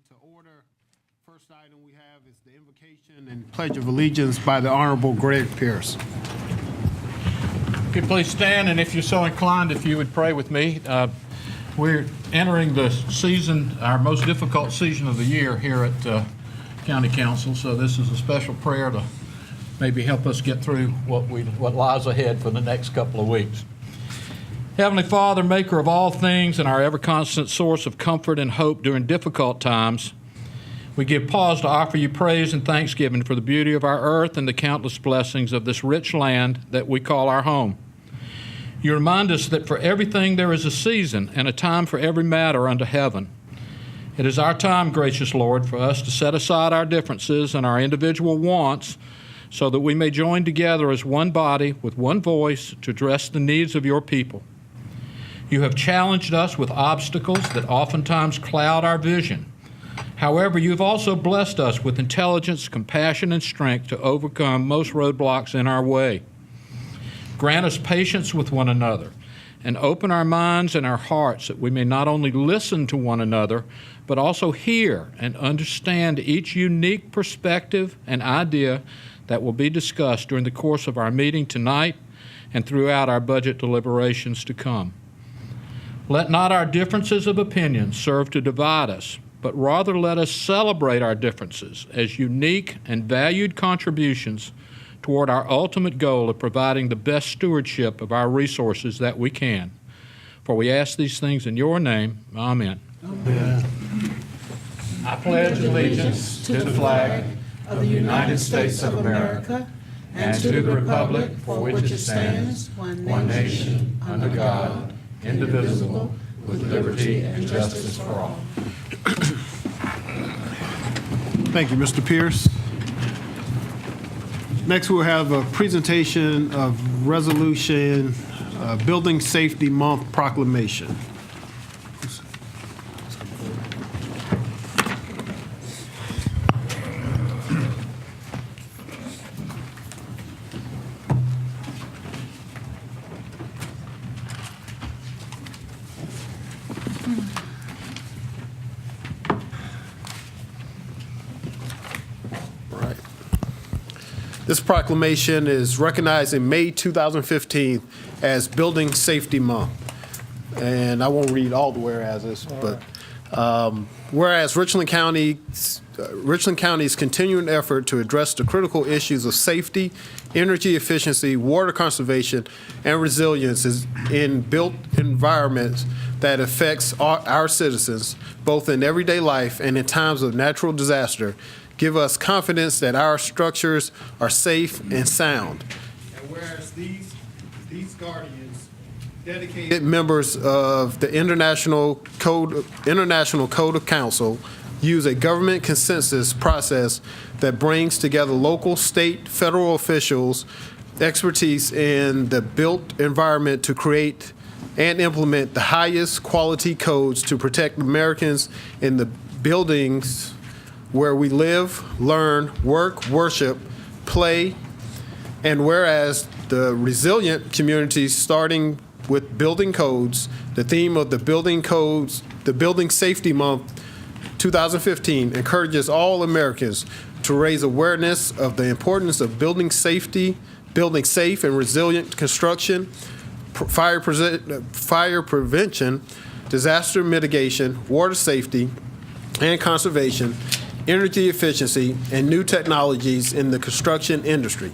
to order. First item we have is the invocation and pledge of allegiance by the Honorable Greg Pierce. If you please stand, and if you're so inclined, if you would pray with me. We're entering the season, our most difficult season of the year here at County Council, so this is a special prayer to maybe help us get through what lies ahead for the next couple of weeks. Heavenly Father, maker of all things and our ever-constant source of comfort and hope during difficult times, we give pause to offer you praise and thanksgiving for the beauty of our earth and the countless blessings of this rich land that we call our home. You remind us that for everything there is a season and a time for every matter under heaven. It is our time, gracious Lord, for us to set aside our differences and our individual wants so that we may join together as one body with one voice to address the needs of your people. You have challenged us with obstacles that oftentimes cloud our vision. However, you've also blessed us with intelligence, compassion, and strength to overcome most roadblocks in our way. Grant us patience with one another and open our minds and our hearts that we may not only listen to one another, but also hear and understand each unique perspective and idea that will be discussed during the course of our meeting tonight and throughout our budget deliberations to come. Let not our differences of opinion serve to divide us, but rather let us celebrate our differences as unique and valued contributions toward our ultimate goal of providing the best stewardship of our resources that we can. For we ask these things in your name. Amen. Amen. I pledge allegiance to the flag of the United States of America and to the republic for which it stands, one nation, under God, indivisible, with liberty and justice for all. Thank you, Mr. Pierce. Next, we'll have a presentation of resolution, Building Safety Month proclamation. This proclamation is recognizing May 2015 as Building Safety Month. And I won't read all the whereases, but whereas Richland County's continuing effort to address the critical issues of safety, energy efficiency, water conservation, and resilience is in built environments that affects our citizens, both in everyday life and in times of natural disaster, give us confidence that our structures are safe and sound. And whereas these guardians, dedicated members of the International Code of Council, use a government consensus process that brings together local, state, federal officials, expertise in the built environment to create and implement the highest quality codes to protect Americans in the buildings where we live, learn, work, worship, play, and whereas the resilient communities, starting with building codes, the theme of the Building Safety Month 2015 encourages all Americans to raise awareness of the importance of building safe and resilient construction, fire prevention, disaster mitigation, water safety and conservation, energy efficiency, and new technologies in the construction industry.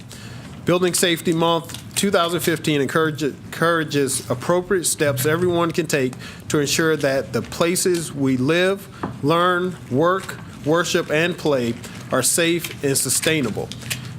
Building Safety Month 2015 encourages appropriate steps everyone can take to ensure that the places we live, learn, work, worship, and play are safe and sustainable,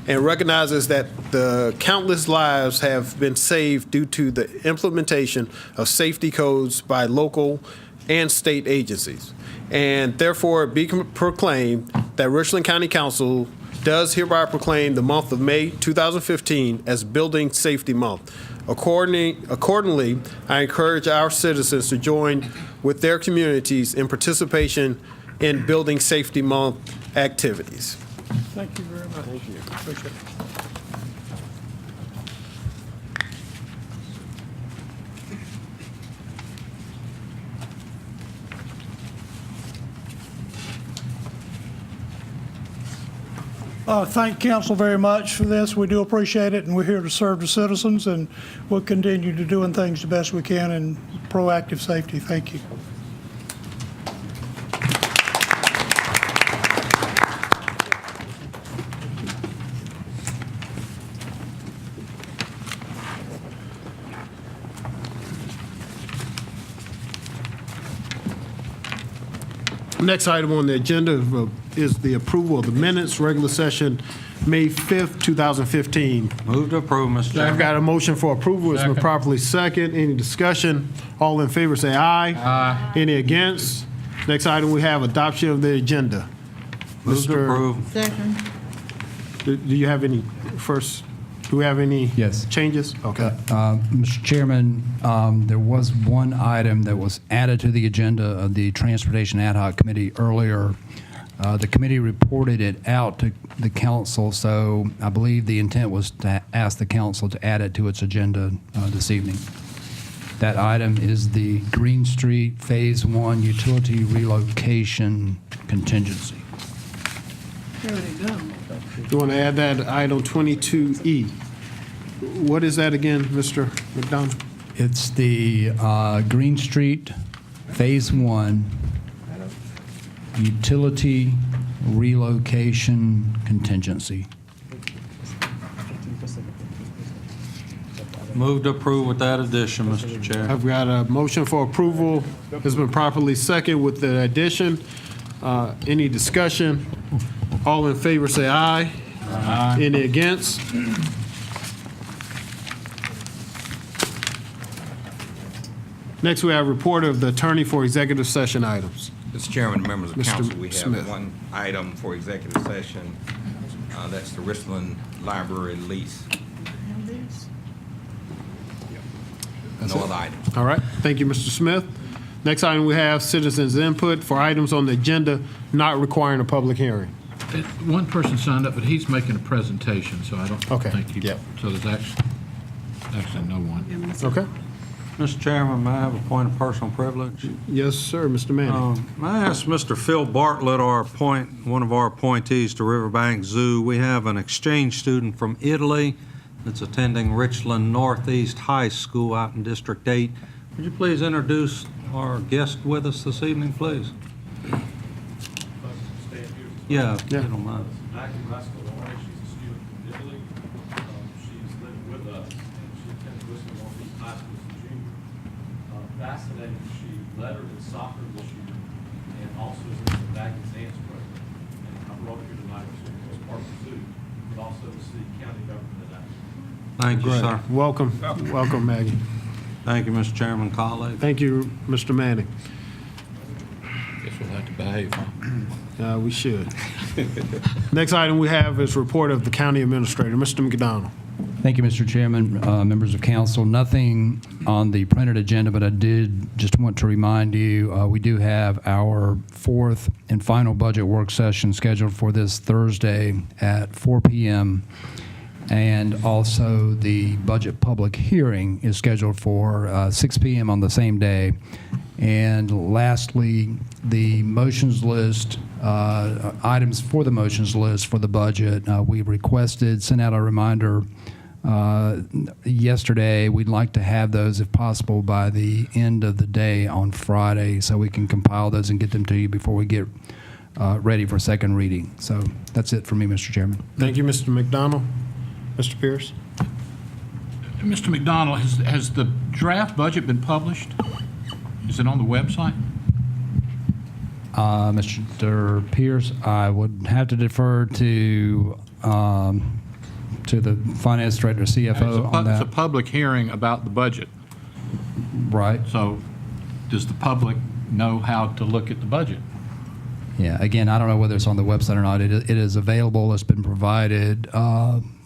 and recognizes that the countless lives have been saved due to the implementation of safety codes by local and state agencies. And therefore be proclaimed that Richland County Council does hereby proclaim the month of May 2015 as Building Safety Month. Accordingly, I encourage our citizens to join with their communities in participation in Building Safety Month activities. Thank you very much. Thank you. Appreciate it. Thank council very much for this. We do appreciate it, and we're here to serve the citizens, and we'll continue to doing things the best we can in proactive safety. Thank you. Next item on the agenda is the approval of the minutes, regular session, May 5th, 2015. Move to approve, Mr. I've Chairman. got a motion for approval. It's been Second. properly second. Any discussion? All in favor, say aye. Aye. Any against? Next item, we have adoption of the agenda. Move to Mr. approve. Second. Do you have any first, do we have any? Yes. Changes? Okay. Mr. Chairman, there was one item that was added to the agenda of the Transportation Ad Hoc Committee earlier. The committee reported it out to the council, so I believe the intent was to ask the council to add it to its agenda this evening. That item is the Green Street Phase 1 Utility Relocation Contingency. There we go. You want to add that item 22E? What is that again, Mr. McDonald? It's the Green Street Phase 1 Utility Relocation Contingency. Move to approve with that addition, Mr. Chair. I've got a motion for approval. It's been properly second with the addition. Any discussion? All in favor, say aye. Aye. Any against? Next, we have report of the attorney for executive session items. Mr. Chairman, members of Mr. council, we Smith. have one item for executive session. That's the Richland Library lease. No other items. All right, thank you, Mr. Smith. Next item, we have citizens' input for items on the agenda not requiring a public hearing. One person signed up, but he's making a presentation, so I don't Okay, think he, yeah. so there's actually no one. Okay? Mr. Chairman, may I have a point of personal privilege? Yes, sir, Mr. Manning. May I ask Mr. Phil Bartlett, one of our appointees to Riverbank Zoo, we have an exchange student from Italy that's attending Richland Northeast High School out in District 8. Would you please introduce our guest with us this evening, please? Yeah, if you don't mind. Maggie Rascalone, she's a student from Italy. She's living with us, and she attends Richland Northeast High School as a junior. Fascinating, she lettered in soccer this year, and also is in the Maggie's dance program. And I brought her here tonight as part of the zoo, but also to see county government in action. Thank you, sir. Welcome, welcome, Maggie. Thank you, Mr. Chairman, colleagues. Thank you, Mr. Manning. Guess we'll have to behave, huh? We should. Next item we have is report of the county administrator, Mr. McDonald. Thank you, Mr. Chairman, members of council. Nothing on the printed agenda, but I did just want to remind you, we do have our fourth and final budget work session scheduled for this Thursday at 4 p.m. And also the budget public hearing is scheduled for 6 p.m. on the same day. And lastly, the motions list, items for the motions list for the budget, we requested, sent out a reminder yesterday. We'd like to have those, if possible, by the end of the day on Friday, so we can compile those and get them to you before we get ready for second reading. So that's it for me, Mr. Chairman. Thank you, Mr. McDonald. Mr. Pierce? Mr. McDonald, has the draft budget been published? Is it on the website? Mr. Pierce, I would have to defer to the finance director, CFO on It's a that. public hearing about the budget. Right. So does the public know how to look at the budget? Yeah. Again, I don't know whether it's on the website or not. It is available. It's been provided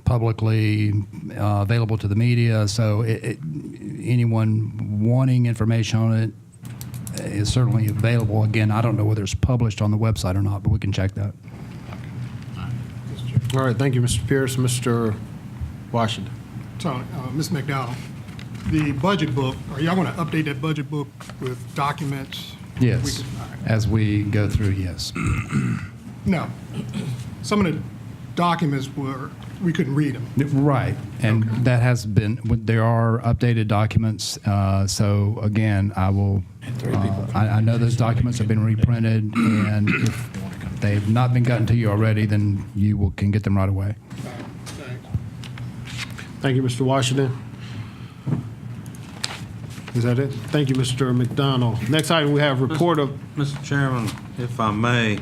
publicly, available to the media. So anyone wanting information on it is certainly available. Again, I don't know whether it's published on the website or not, but we can check that. All right, thank you, Mr. Pierce. Mr. Washington? So, Ms. McDowell, the budget book, are y'all going to update that budget book with documents? Yes. As we go through, yes. No. Some of the documents we couldn't read them. Right, and that has been, there are updated documents, so again, I will, I know those documents have been reprinted, and if they've not been gotten to you already, then you can get them right away. Thank you, Mr. Washington. Is that it? Thank you, Mr. McDonald. Next item, we have report of, Mr. Chairman, if I may,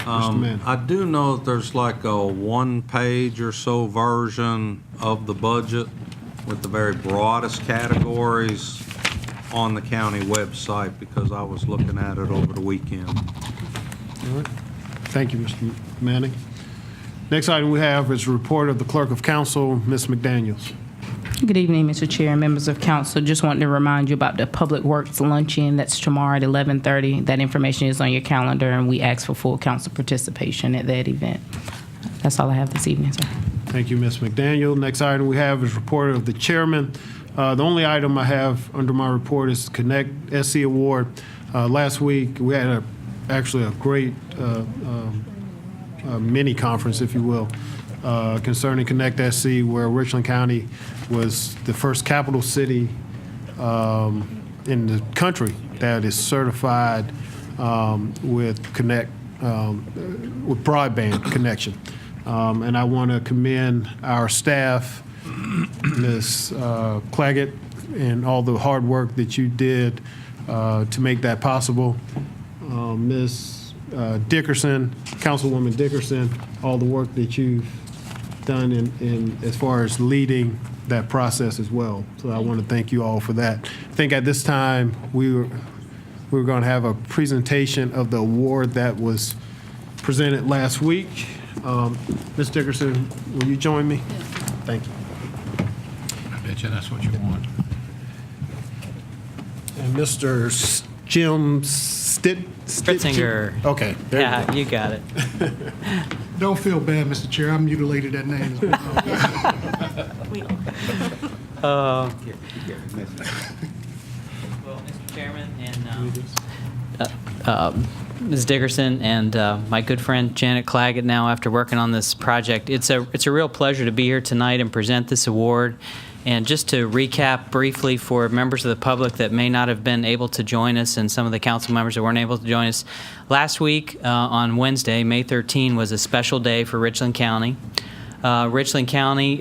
Mann. I do know that there's like a one-page or so version of the budget with the very broadest categories on the county website because I was looking at it over the weekend. thank you, Mr. Manning. Next item we have is a report of the Clerk of Council, Ms. McDaniels. Good evening, Mr. Chair and members of council. Just wanted to remind you about the Public Works luncheon. That's tomorrow at 11:30. That information is on your calendar, and we ask for full council participation at that event. That's all I have this evening, sir. Thank you, Ms. McDaniel. Next item we have is report of the chairman. The only item I have under my report is Connect SC Award. Last week, we had actually a great mini conference, if you will, concerning Connect SC, where Richland County was the first capital city in the country that is certified with Connect, with broadband connection. And I want to commend our staff, Ms. Claggett, and all the hard work that you did to make that possible. Ms. Dickerson, Councilwoman Dickerson, all the work that you've done in as far as leading that process as well. So I want to thank you all for that. I think at this time we were going to have a presentation of the award that was presented last week. Ms. Dickerson, will you join me? Thank you. I bet you that's what you want. And Mr. Jim Spritzinger. Okay. There Yeah, you got it. Don't feel bad, Mr. Chair. I mutilated that name as well. Well, Mr. Chairman and Ms. Dickerson and my good friend Janet Claggett, now after working on this project, it's a real pleasure to be here tonight and present this award. And just to recap briefly for members of the public that may not have been able to join us and some of the council members that weren't able to join us, last week on Wednesday, May 13, was a special day for Richland County. Richland County,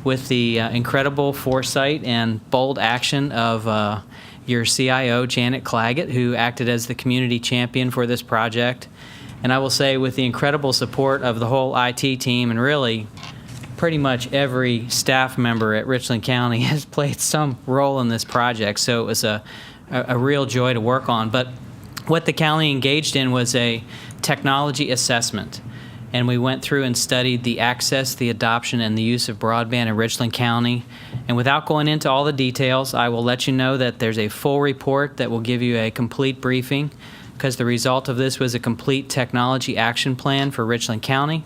with the incredible foresight and bold action of your CIO, Janet Claggett, who acted as the community champion for this project. And I will say with the incredible support of the whole IT team and really pretty much every staff member at Richland County has played some role in this project. So it was a real joy to work on. But what the county engaged in was a technology assessment. And we went through and studied the access, the adoption, and the use of broadband in Richland County. And without going into all the details, I will let you know that there's a full report that will give you a complete briefing, because the result of this was a complete technology action plan for Richland County,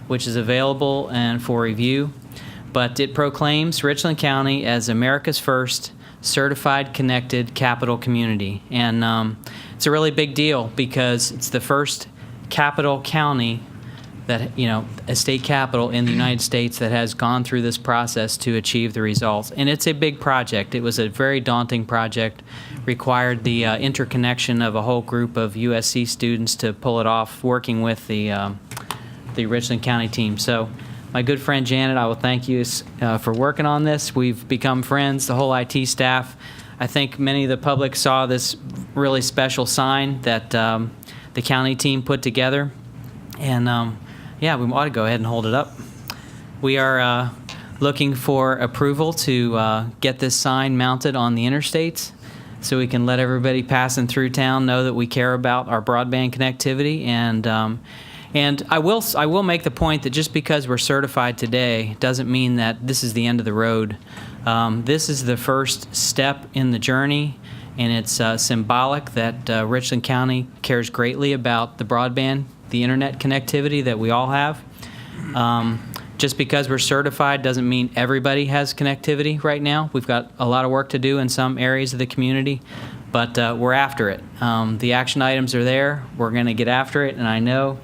which is available and for review. But it proclaims Richland County as America's first certified connected capital community. And it's a really big deal because it's the first capital county that, a state capital in the United States that has gone through this process to achieve the results. And it's a big project. It was a very daunting project, required the interconnection of a whole group of USC students to pull it off, working with the Richland County team. So my good friend Janet, I will thank you for working on this. We've become friends, the whole IT staff. I think many of the public saw this really special sign that the county team put together. And we ought to go ahead and hold it up. We are looking for approval to get this sign mounted on the interstates so we can let everybody passing through town know that we care about our broadband connectivity. And I will make the point that just because we're certified today doesn't mean that this is the end of the road. This is the first step in the journey, and it's symbolic that Richland County cares greatly about the broadband, the internet connectivity that we all have. Just because we're certified doesn't mean everybody has connectivity right now. We've got a lot of work to do in some areas of the community, but we're after it. The action items are there. We're going to get after it, and I know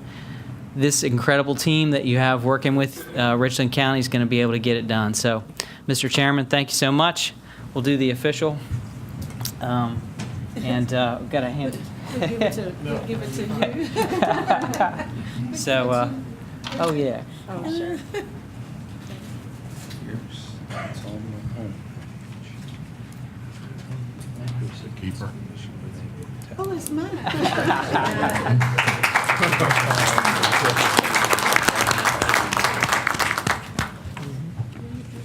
this incredible team that you have working with Richland County is going to be able to get it done. So, Mr. Chairman, thank you so much. We'll do the official. And we've got a hand. We'll give it to you. So, oh yeah. Oh, sure. Keeper. Oh, it's mine.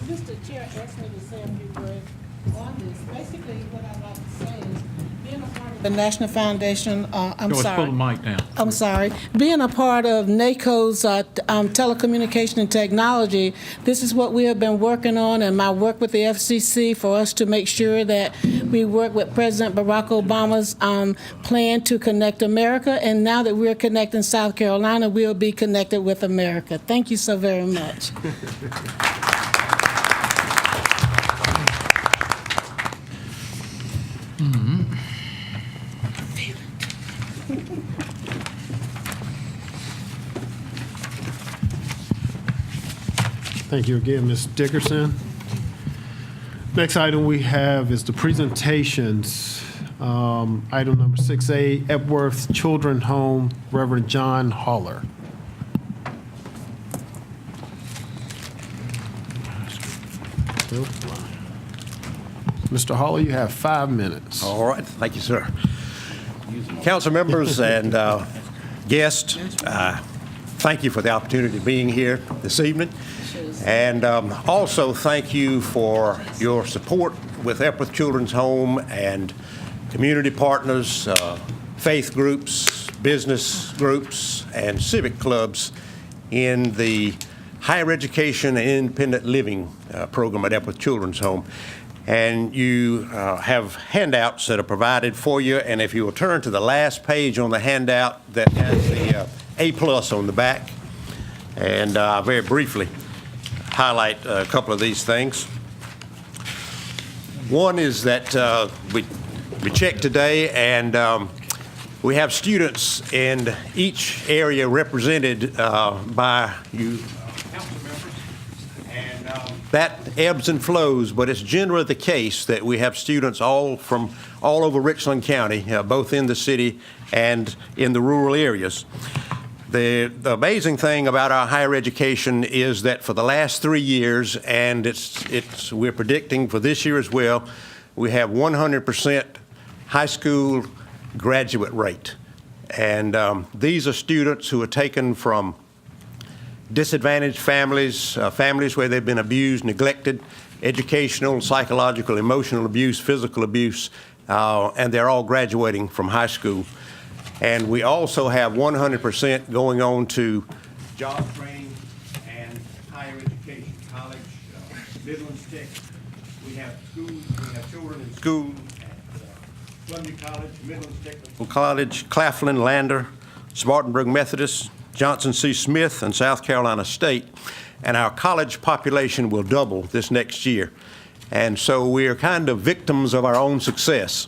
Mr. Chair asked me to say a few words on this. Basically, what I'd like to say is, being a part of the National Foundation, I'm Let's pull sorry. the mic down. I'm sorry. Being a part of NACO's telecommunication and technology, this is what we have been working on, and my work with the FCC for us to make sure that we work with President Barack Obama's plan to connect America. And now that we're connecting South Carolina, we'll be connected with America. Thank you so very much. Thank you again, Ms. Dickerson. Next item we have is the presentations. Item number 6A, Epworth Children's Home, Reverend John Haller. Mr. Haller, you have 5 minutes. All right, thank you, sir. Council members and guests, thank you for the opportunity of being here this evening. And also thank you for your support with Epworth Children's Home and community partners, faith groups, business groups, and civic clubs in the higher education and independent living program at Epworth Children's Home. And you have handouts that are provided for you. And if you will turn to the last page on the handout that has the A+ on the back, and very briefly highlight a couple of these things. One is that we checked today, and we have students in each area represented by you council members, and that ebbs and flows, but it's generally the case that we have students from all over Richland County, both in the city and in the rural areas. The amazing thing about our higher education is that for the last 3 years, and we're predicting for this year as well, we have 100% high school graduate rate. And these are students who are taken from disadvantaged families, families where they've been abused, neglected, educational, psychological, emotional abuse, physical abuse, and they're all graduating from high school. And we also have 100% going on to job training and higher education, college, Midlands Tech. We have schools, we have children in school at Columbia College, Midlands Technical College, Claflin, Lander, Spartanburg Methodist, Johnson C. Smith, and South Carolina State. And our college population will double this next year. And so we are kind of victims of our own success,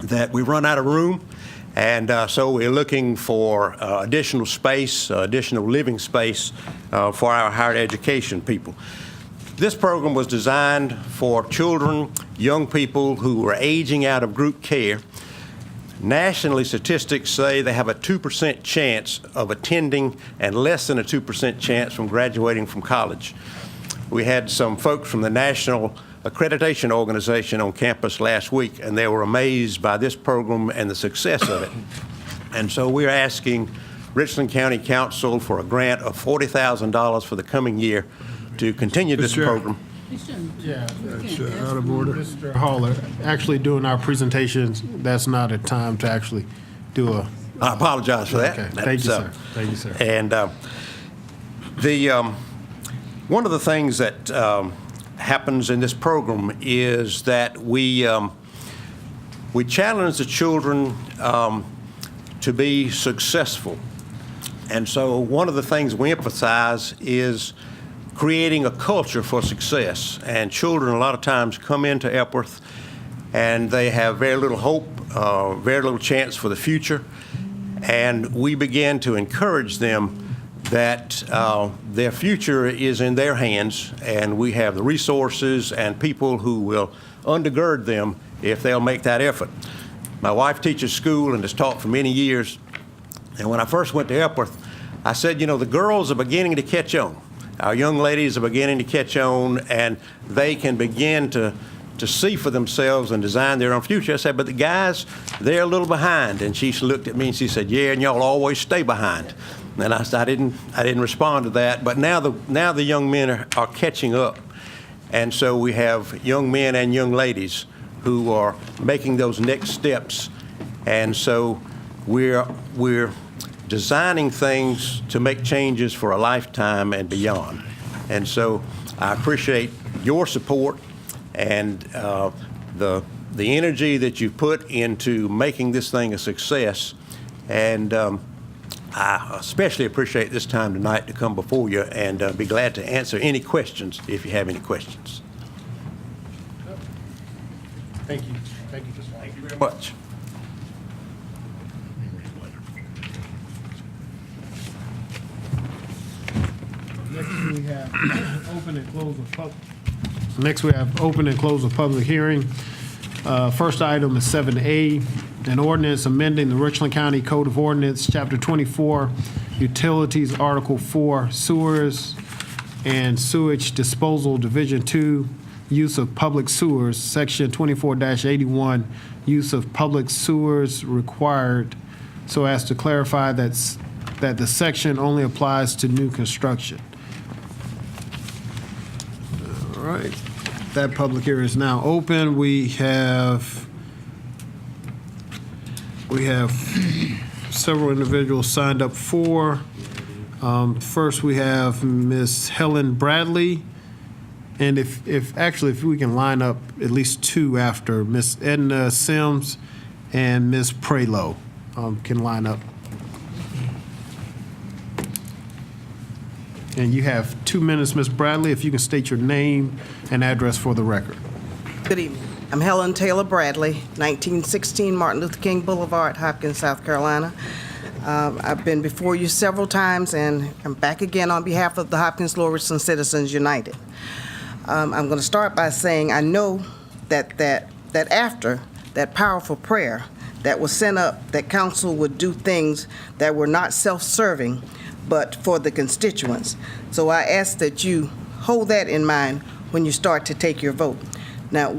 that we run out of room. And so we're looking for additional space, additional living space for our higher education people. This program was designed for children, young people who are aging out of group care. Nationally, statistics say they have a 2% chance of attending and less than a 2% chance from graduating from college. We had some folks from the National Accreditation Organization on campus last week, and they were amazed by this program and the success of it. And so we're asking Richland County Council for a grant of $40,000 for the coming year to continue this program. Yeah, that's out of order. Mr. Haller, actually doing our presentations, that's not a time to actually do a... I apologize for that. Okay, thank you, sir. Thank you, sir. And one of the things that happens in this program is that we challenge the children to be successful. And so one of the things we emphasize is creating a culture for success. And children a lot of times come into Epworth and they have very little hope, very little chance for the future. And we begin to encourage them that their future is in their hands, and we have the resources and people who will undergird them if they'll make that effort. My wife teaches school and has taught for many years, and when I first went to Epworth, I said, you know, the girls are beginning to catch on. Our young ladies are beginning to catch on, and they can begin to see for themselves and design their own future. I said, but the guys, they're a little behind. And she looked at me and she said, yeah, and y'all always stay behind. And I said, I didn't respond to that. But now the young men are catching up. And so we have young men and young ladies who are making those next steps. And so we're designing things to make changes for a lifetime and beyond. And so I appreciate your support and the energy that you put into making this thing a success. And I especially appreciate this time tonight to come before you, and be glad to answer any questions if you have any questions. Thank you. Thank you. Thank you very much. Next, we have open and close of public. Next, we have open and close of public hearing. First item is 7A, an ordinance amending the Richland County Code of Ordinance, Chapter 24, Utilities, Article 4, Sewers and Sewage Disposal, Division 2, Use of Public Sewers, Section 24-81, Use of Public Sewers Required, so as to clarify that the section only applies to new construction. All right. That public hearing is now open. We have several individuals signed up for. First, we have Ms. Helen Bradley. And if we can line up at least two after, Ms. Edna Sims and Ms. Prelo can line up. And you have 2 minutes, Ms. Bradley, if you can state your name and address for the record. Good evening. I'm Helen Taylor Bradley, 1916 Martin Luther King Boulevard, Hopkins, South Carolina. I've been before you several times, and I'm back again on behalf of the Hopkins-Lower Richland Citizens United. I'm going to start by saying I know that after that powerful prayer that was sent up, that council would do things that were not self-serving, but for the constituents. So I ask that you hold that in mind when you start to take your vote. Now,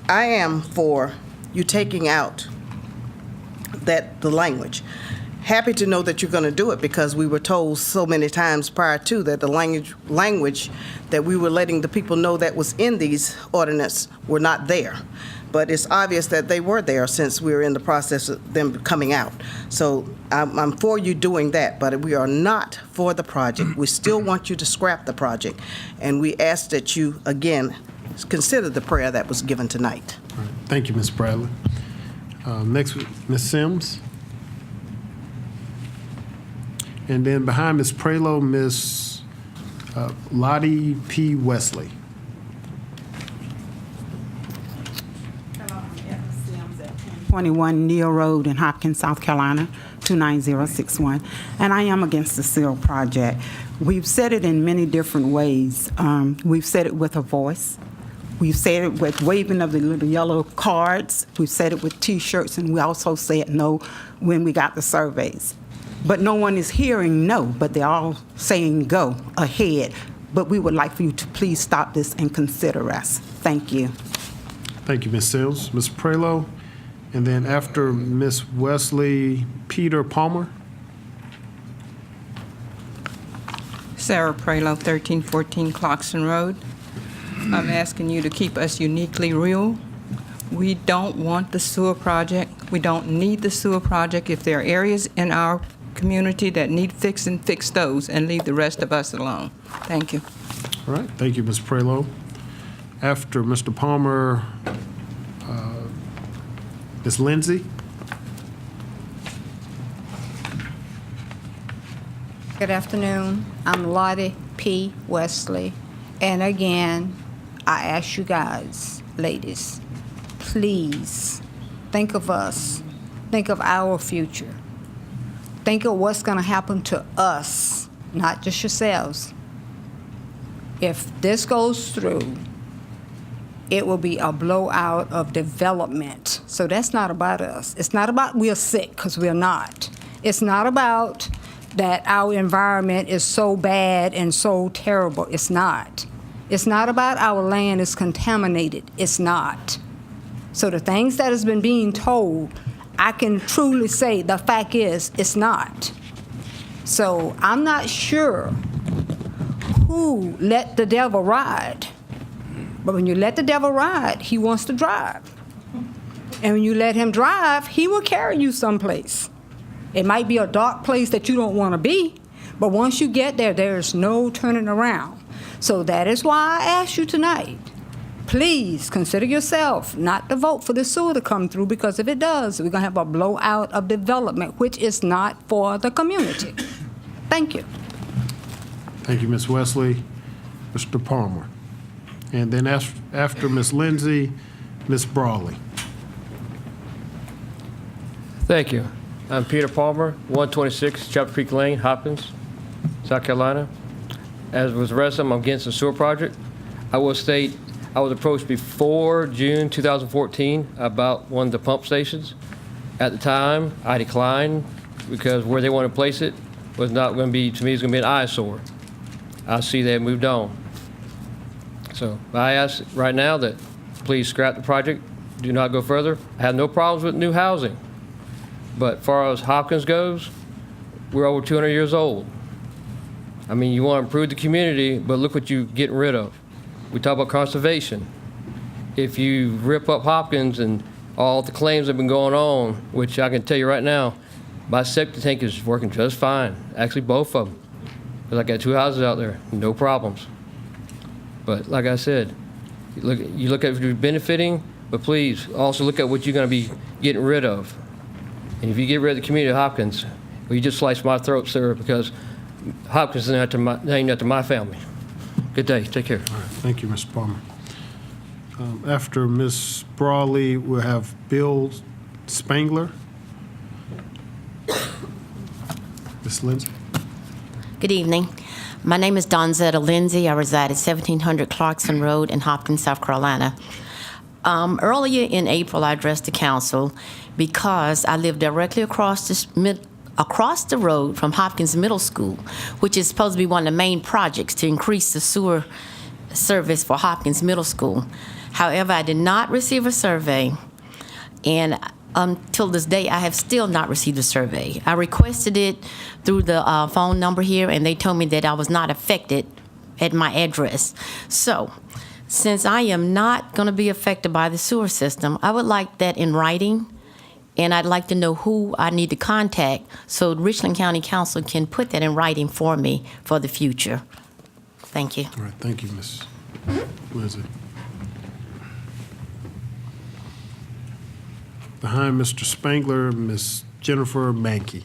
I am for you taking out the language. Happy to know that you're going to do it, because we were told so many times prior to that the language that we were letting the people know that was in these ordinances were not there. But it's obvious that they were there since we were in the process of them coming out. So I'm for you doing that, but we are not for the project. We still want you to scrap the project, and we ask that you, again, consider the prayer that was given tonight. All right. Thank you, Ms. Bradley. Next, Ms. Sims. And then behind Ms. Prelo, Ms. Lottie P. Wesley. 21 Neal Road in Hopkins, South Carolina, 29061. And I am against the SEAL project. We've said it in many different ways. We've said it with a voice. We've said it with waving of the little yellow cards. We've said it with T-shirts, and we also said no when we got the surveys. But no one is hearing no, but they're all saying go ahead. But we would like for you to please stop this and consider us. Thank you. Thank you, Ms. Sims. Ms. Prelo. And then after Ms. Wesley, Peter Palmer. Sarah Prelo, 1314 Clarkson Road. I'm asking you to keep us uniquely real. We don't want the sewer project. We don't need the sewer project. If there are areas in our community that need fixing, fix those and leave the rest of us alone. Thank you. All right. Thank you, Ms. Prelo. After Mr. Palmer, Ms. Lindsay. Good afternoon. I'm Lottie P. Wesley. And again, I ask you guys, ladies, please think of us. Think of our future. Think of what's going to happen to us not just yourselves, if this goes through, it will be a blowout of development. So that's not about us. It's not about we're sick, because we're not. It's not about that our environment is so bad and so terrible. It's not. It's not about our land is contaminated. It's not. So the things that has been being told, I can truly say the fact is it's not. So I'm not sure who let the devil ride. But when you let the devil ride, he wants to drive. And when you let him drive, he will carry you someplace. It might be a dark place that you don't want to be, but once you get there, there's no turning around. So that is why I ask you tonight, please consider yourself not to vote for the sewer to come through, because if it does, we're going to have a blowout of development, which is not for the community. Thank you. Thank you, Ms. Wesley. Mr. Palmer. And then after Ms. Lindsay, Ms. Brawley. Thank you. I'm Peter Palmer, 126 Chapel Creek Lane, Hopkins, South Carolina. As was the rest of them, I'm against the sewer project. I will state I was approached before June 2014 about one of the pump stations. At the time, I declined because where they want to place it was not going to be, to me, it's going to be an eyesore. I see they have moved on. So I ask right now that please scrap the project, do not go further. I have no problems with new housing. But as far as Hopkins goes, we're over 200 years old. I mean, you want to improve the community, but look what you're getting rid of. We talk about conservation. If you rip up Hopkins and all the claims that have been going on, which I can tell you right now, my septic tank is working just fine. Actually, both of them. Because I got 2 houses out there, no problems. But like I said, you look at what you're benefiting, but please also look at what you're going to be getting rid of. And if you get rid of the community of Hopkins, well, you just sliced my throat, sir, because Hopkins is named after my family. Good day. Take care. All right. Thank you, Mr. Palmer. After Ms. Brawley, we'll have Bill Spangler. Ms. Lindsay. Good evening. My name is Donzetta Lindsay. I reside at 1700 Clarkson Road in Hopkins, South Carolina. Earlier in April, I addressed the council because I live directly across the road from Hopkins Middle School, which is supposed to be one of the main projects to increase the sewer service for Hopkins Middle School. However, I did not receive a survey, and until this day, I have still not received a survey. I requested it through the phone number here, and they told me that I was not affected at my address. So, since I am not going to be affected by the sewer system, I would like that in writing, and I'd like to know who I need to contact so Richland County Council can put that in writing for me for the future. Thank you. All right. Thank you, Ms. Lindsay. Behind Mr. Spangler, Ms. Jennifer Mankey.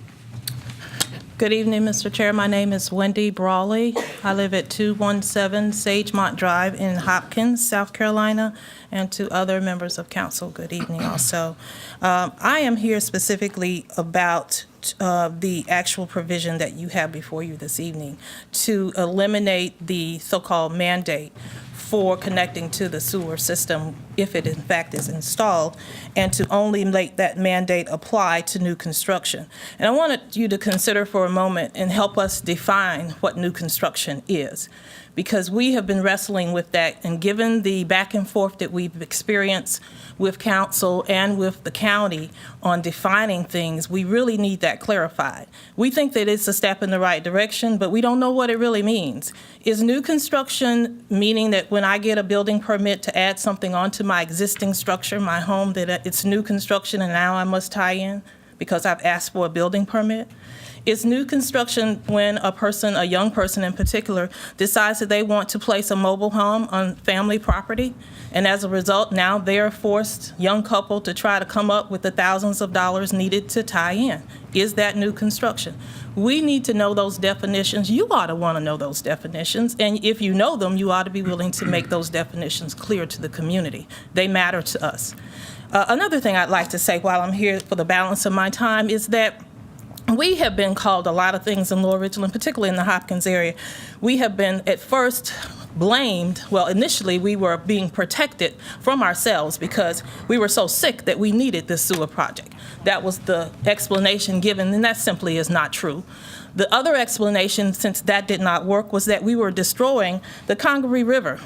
Good evening, Mr. Chair. My name is Wendy Brawley. I live at 217 Sagemont Drive in Hopkins, South Carolina, and to other members of council, good evening also. I am here specifically about the actual provision that you have before you this evening to eliminate the so-called mandate for connecting to the sewer system if it in fact is installed, and to only make that mandate apply to new construction. And I wanted you to consider for a moment and help us define what new construction is, because we have been wrestling with that, and given the back and forth that we've experienced with council and with the county on defining things, we really need that clarified. We think that it's a step in the right direction, but we don't know what it really means. Is new construction meaning that when I get a building permit to add something onto my existing structure, my home, that it's new construction and now I must tie in because I've asked for a building permit? Is new construction when a young person in particular, decides that they want to place a mobile home on family property, and as a result, now they're forced, young couple, to try to come up with the thousands of dollars needed to tie in? Is that new construction? We need to know those definitions. You ought to want to know those definitions, and if you know them, you ought to be willing to make those definitions clear to the community. They matter to us. Another thing I'd like to say while I'm here for the balance of my time is that We have been called a lot of things in Lower Richland, particularly in the Hopkins area. We have been at first blamed. Well, initially we were being protected from ourselves because we were so sick that we needed this sewer project. That was the explanation given, and that simply is not true. The other explanation, since that did not work, was that we were destroying the Congaree River.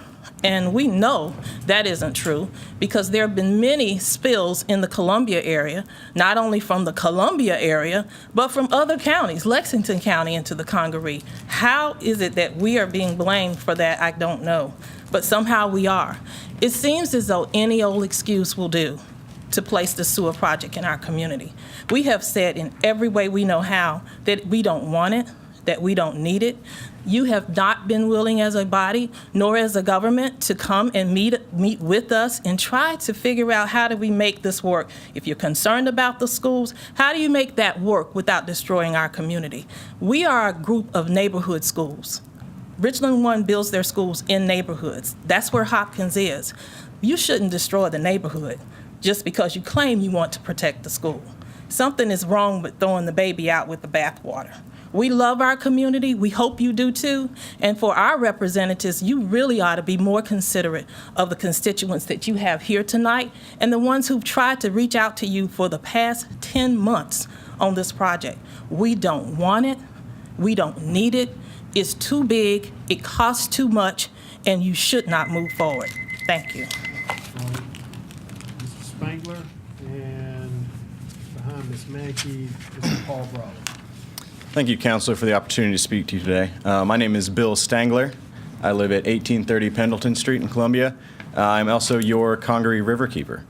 And we know that isn't true because there have been many spills in the Columbia area, not only from the Columbia area, but from other counties, Lexington County into the Congaree. How is it that we are being blamed for that? I don't know. But somehow we are. It seems as though any old excuse will do to place the sewer project in our community. We have said in every way we know how that we don't want it, that we don't need it. You have not been willing as a body, nor as a government, to come and meet with us and try to figure out how do we make this work. If you're concerned about the schools, how do you make that work without destroying our community? We are a group of neighborhood schools. Richland One builds their schools in neighborhoods. That's where Hopkins is. You shouldn't destroy the neighborhood just because you claim you want to protect the school. Something is wrong with throwing the baby out with the bathwater. We love our community. We hope you do too. And for our representatives, you really ought to be more considerate of the constituents that you have here tonight and the ones who've tried to reach out to you for the past 10 months on this project. We don't want it. We don't need it. It's too big. It costs too much, and you should not move forward. Thank you. Mr. Spangler, and behind Ms. Mankey, Mr. Paul Brawley. Thank you, Counselor, for the opportunity to speak to you today. My name is Bill Stangler. I live at 1830 Pendleton Street in Columbia. I'm also your Congaree Riverkeeper.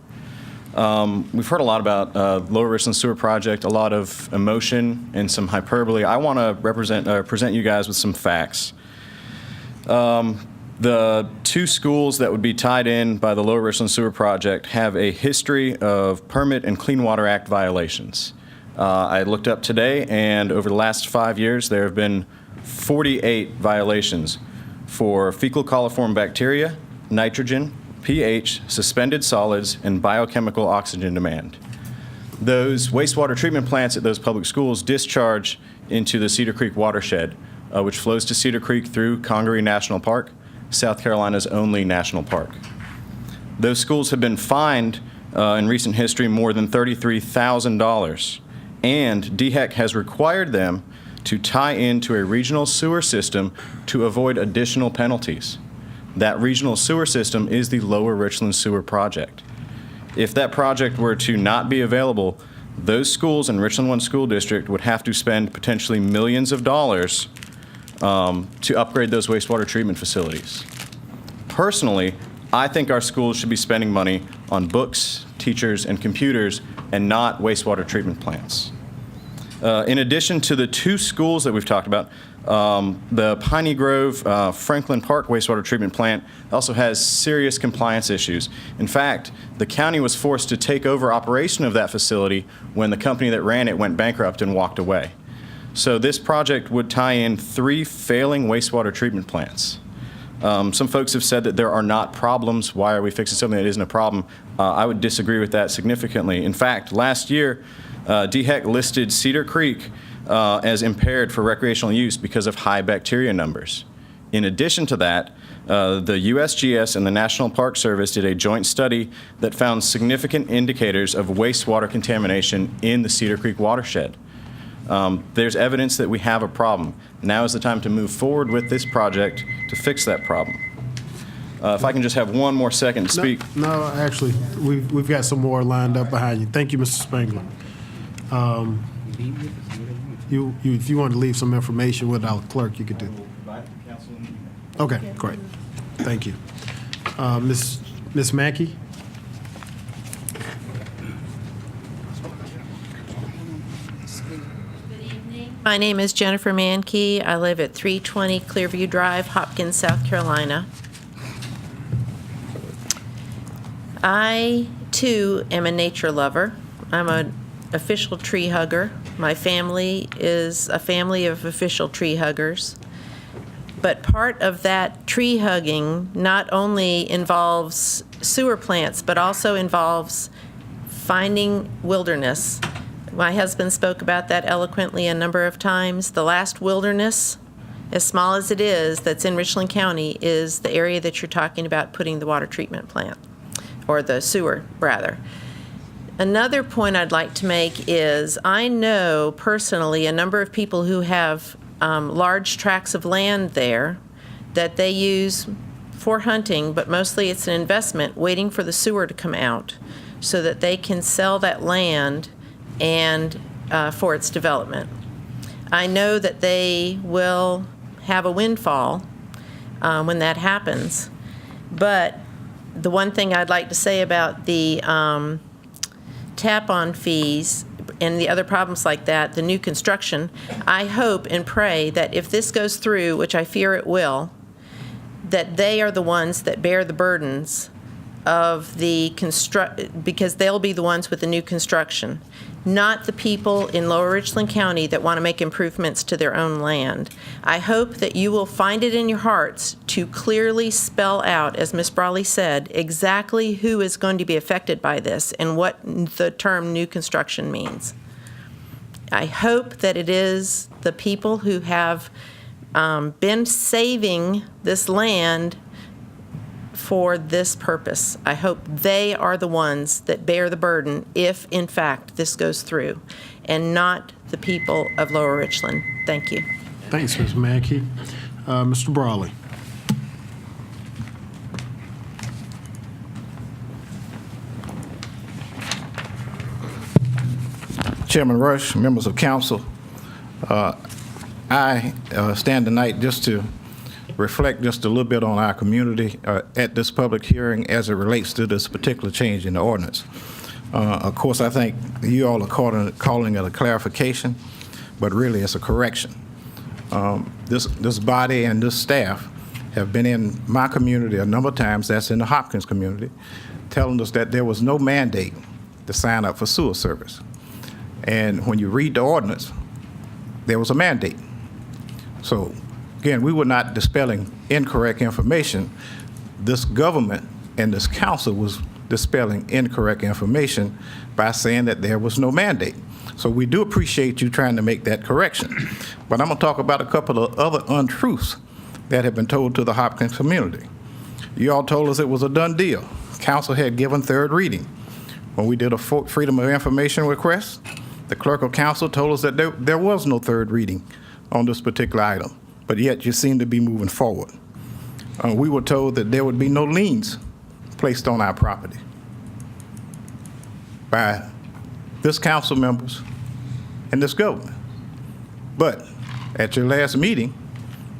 We've heard a lot about Lower Richland Sewer Project, a lot of emotion and some hyperbole. I want to present you guys with some facts. The two schools that would be tied in by the Lower Richland Sewer Project have a history of Permit and Clean Water Act violations. I looked up today, and over the last 5 years, there have been 48 violations for fecal coliform bacteria, nitrogen, pH, suspended solids, and biochemical oxygen demand. Those wastewater treatment plants at those public schools discharge into the Cedar Creek watershed, which flows to Cedar Creek through Congaree National Park, South Carolina's only national park. Those schools have been fined in recent history more than $33,000. And DHEC has required them to tie into a regional sewer system to avoid additional penalties. That regional sewer system is the Lower Richland Sewer Project. If that project were to not be available, those schools in Richland One School District would have to spend potentially millions of dollars to upgrade those wastewater treatment facilities. Personally, I think our schools should be spending money on books, teachers, and computers, and not wastewater treatment plants. In addition to the two schools that we've talked about, the Piney Grove Franklin Park wastewater treatment plant also has serious compliance issues. In fact, the county was forced to take over operation of that facility when the company that ran it went bankrupt and walked away. So this project would tie in 3 failing wastewater treatment plants. Some folks have said that there are not problems. Why are we fixing something that isn't a problem? I would disagree with that significantly. In fact, last year, DHEC listed Cedar Creek as impaired for recreational use because of high bacteria numbers. In addition to that, the USGS and the National Park Service did a joint study that found significant indicators of wastewater contamination in the Cedar Creek watershed. There's evidence that we have a problem. Now is the time to move forward with this project to fix that problem. If I can just have one more second to speak. No, actually, we've got some more lined up behind you. Thank you, Mr. Spangler. If you want to leave some information with our clerk, you could do. Okay, great. Thank you. Ms. Mackey? My name is Jennifer Mankey. I live at 320 Clearview Drive, Hopkins, South Carolina. I, too, am a nature lover. I'm an official tree hugger. My family is a family of official tree huggers. But part of that tree hugging not only involves sewer plants, but also involves finding wilderness My husband spoke about that eloquently a number of times. The last wilderness, as small as it is, that's in Richland County, is the area that you're talking about putting the water treatment plant, or the sewer, rather. Another point I'd like to make is I know personally a number of people who have large tracts of land there that they use for hunting, but mostly it's an investment waiting for the sewer to come out so that they can sell that land and for its development. I know that they will have a windfall when that happens, but the one thing I'd like to say about the tap-on fees and the other problems like that, the new construction, I hope and pray that if this goes through, which I fear it will, that they are the ones that bear the burdens of the because they'll be the ones with the new construction, not the people in Lower Richland County that want to make improvements to their own land. I hope that you will find it in your hearts to clearly spell out, as Ms. Brawley said, exactly who is going to be affected by this and what the term new construction means. I hope that it is the people who have been saving this land for this purpose. I hope they are the ones that bear the burden if, in fact, this goes through, and not the people of Lower Richland. Thank you. Thanks, Ms. Mackey. Mr. Brawley. Chairman Rush, members of council, I stand tonight just to reflect just a little bit on our community at this public hearing as it relates to this particular change in the ordinance. Of course, I think you all are calling it a clarification, but really it's a correction. This body and this staff have been in my community a number of times, that's in the Hopkins community, telling us that there was no mandate to sign up for sewer service. And when you read the ordinance, there was a mandate. So again, we were not dispelling incorrect information. This government and this council was dispelling incorrect information by saying that there was no mandate. So we do appreciate you trying to make that correction. But I'm going to talk about a couple of other untruths that have been told to the Hopkins community. You all told us it was a done deal. Council had given third reading. When we did a Freedom of Information request, the clerk of council told us that there was no third reading on this particular item, but yet you seem to be moving forward. We were told that there would be no liens placed on our property by this council members and this government. But at your last meeting,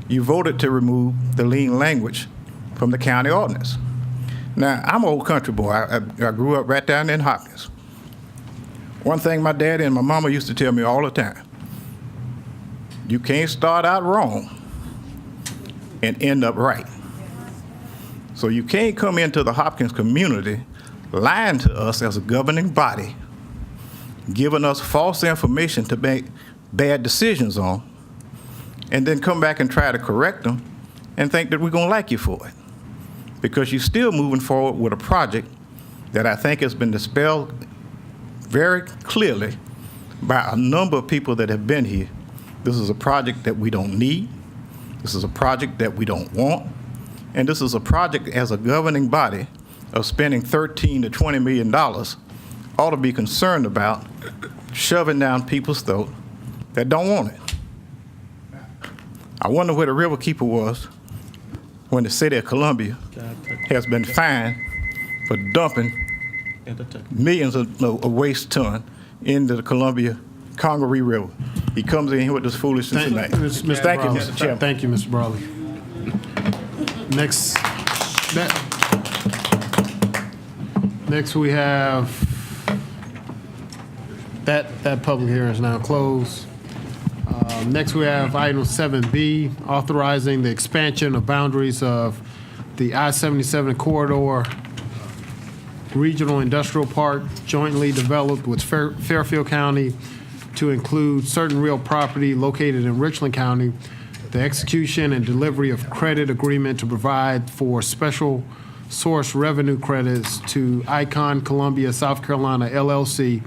you voted to remove the lien language from the county ordinance. Now, I'm an old country boy. I grew up right down in Hopkins. One thing my daddy and my mama used to tell me all the time, you can't start out wrong and end up right. So you can't come into the Hopkins community lying to us as a governing body, giving us false information to make bad decisions on, and then come back and try to correct them and think that we're going to like you for it. Because you're still moving forward with a project that I think has been dispelled very clearly by a number of people that have been here. This is a project that we don't need. This is a project that we don't want. And this is a project as a governing body of spending $13 to $20 million ought to be concerned about shoving down people's throat that don't want it. I wonder where the riverkeeper was when the city of Columbia has been fined for dumping millions of waste ton into the Columbia Congaree River. He comes in here with this foolishness tonight. Thank you, Mr. Chairman. Thank you, Mr. Brawley. Next we have, that public hearing is now closed. Next we have item 7B, authorizing the expansion of boundaries of the I-77 corridor Regional Industrial Park jointly developed with Fairfield County to include certain real property located in Richland County, the execution and delivery of credit agreement to provide for special source revenue credits to Icon Columbia, South Carolina, LLC,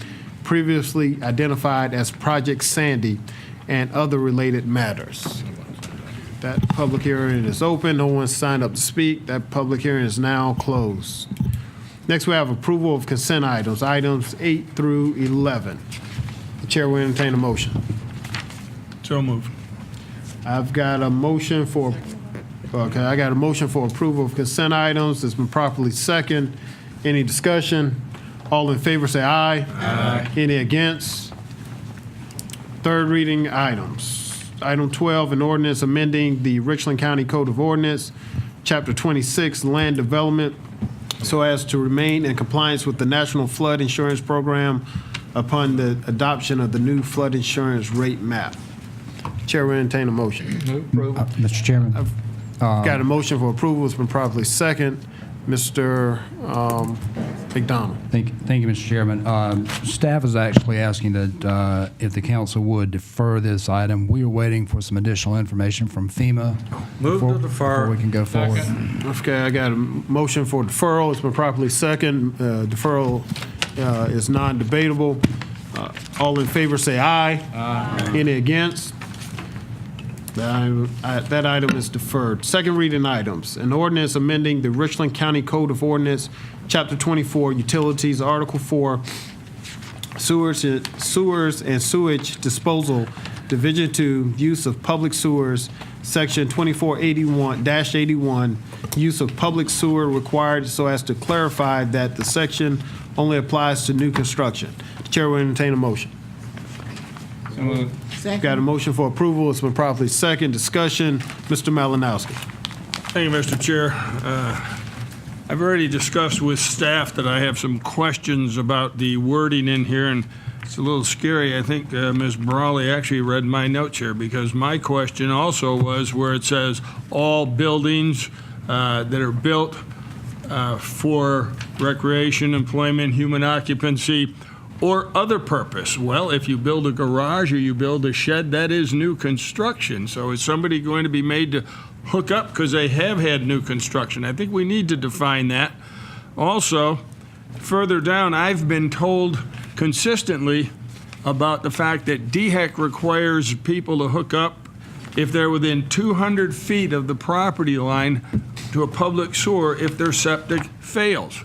previously identified as Project Sandy, and other related matters. That public hearing is open. No one signed up to speak. That public hearing is now closed. Next, we have approval of consent items, items 8 through 11. The chair will entertain a motion. So moved. I've got a motion for, I got a motion for approval of consent items. It's been properly second. Any discussion? All in favor say aye. Aye. Any against? Third reading items. Item 12, an ordinance amending the Richland County Code of Ordinance, Chapter 26, Land Development, so as to remain in compliance with the National Flood Insurance Program upon the adoption of the new flood insurance rate map. Chair will entertain a motion. Mr. Chairman. Got a motion for approval. It's been properly second. Mr. McDonald. Thank you, Mr. Chairman. Staff is actually asking that if the council would defer this item. We are waiting for some additional information from FEMA. Before we can go forward. Okay, I got a motion for deferral. It's been properly second. Deferral is non-debatable. All in favor say aye. Aye. Any against? That item is deferred. Second reading items. An ordinance amending the Richland County Code of Ordinance, Chapter 24, Utilities, Article 4, Sewers and Sewage Disposal, Division 2, Use of Public Sewers, Section 2481-81, Use of Public Sewer required so as to clarify that the section only applies to new construction. The chair will entertain a motion. So moved. Got a motion for approval. It's been properly second. Discussion. Mr. Malinowski. Thank you, Mr. Chair. I've already discussed with staff that I have some questions about the wording in here, and it's a little scary. I think Ms. Brawley actually read my notes here, because my question also was where it says all buildings that are built for recreation, employment, human occupancy, or other purpose. Well, if you build a garage or you build a shed, that is new construction. So is somebody going to be made to hook up because they have had new construction? I think we need to define that. Also, further down, I've been told consistently about the fact that DHEC requires people to hook up if they're within 200 feet of the property line to a public sewer if their septic fails.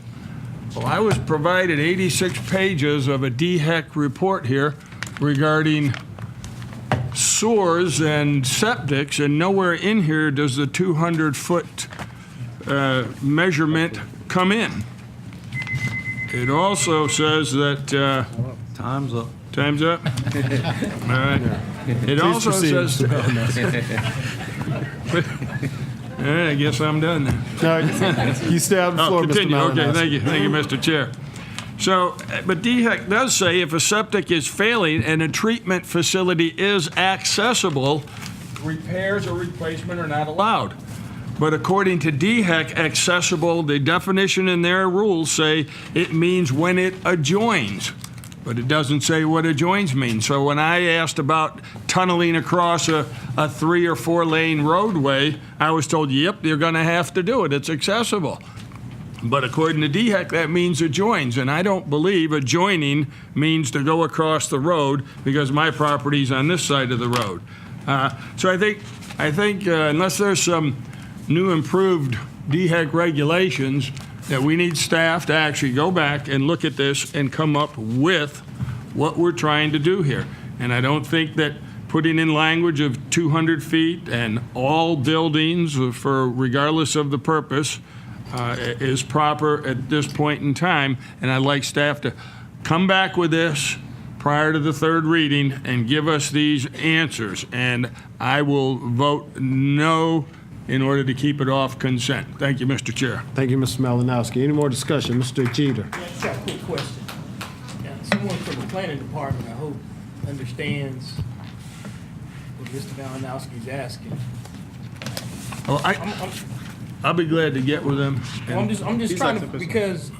Well, I was provided 86 pages of a DHEC report here regarding sewers and septics, and nowhere in here does the 200-foot measurement come in. It also says that... Time's up. Time's up? All right. It also says... I guess I'm done then. No, you stay on the floor, Mr. Continue. Malinowski. Okay, thank you, Mr. Chair. So, but DHEC does say if a septic is failing and a treatment facility is accessible, repairs or replacement are not allowed. But according to DHEC, accessible, the definition in their rules say it means when it adjoins. But it doesn't say what adjoins means. So when I asked about tunneling across a 3 or 4 lane roadway, I was told, yep, you're going to have to do it. It's accessible. But according to DHEC, that means adjoins. And I don't believe adjoining means to go across the road because my property's on this side of the road. So I think unless there's some new improved DHEC regulations, that we need staff to actually go back and look at this and come up with what we're trying to do here. And I don't think that putting in language of 200 feet and all buildings for regardless of the purpose is proper at this point in time. And I'd like staff to come back with this prior to the third reading and give us these answers. And I will vote no in order to keep it off consent. Thank you, Mr. Chair. Thank you, Mr. Malinowski. Any more discussion? Mr. Jeter. I just got a quick question. Someone from the planning department, I hope, understands what Mr. Malinowski's asking. Oh, I'll be glad to get with them. I'm just trying to, because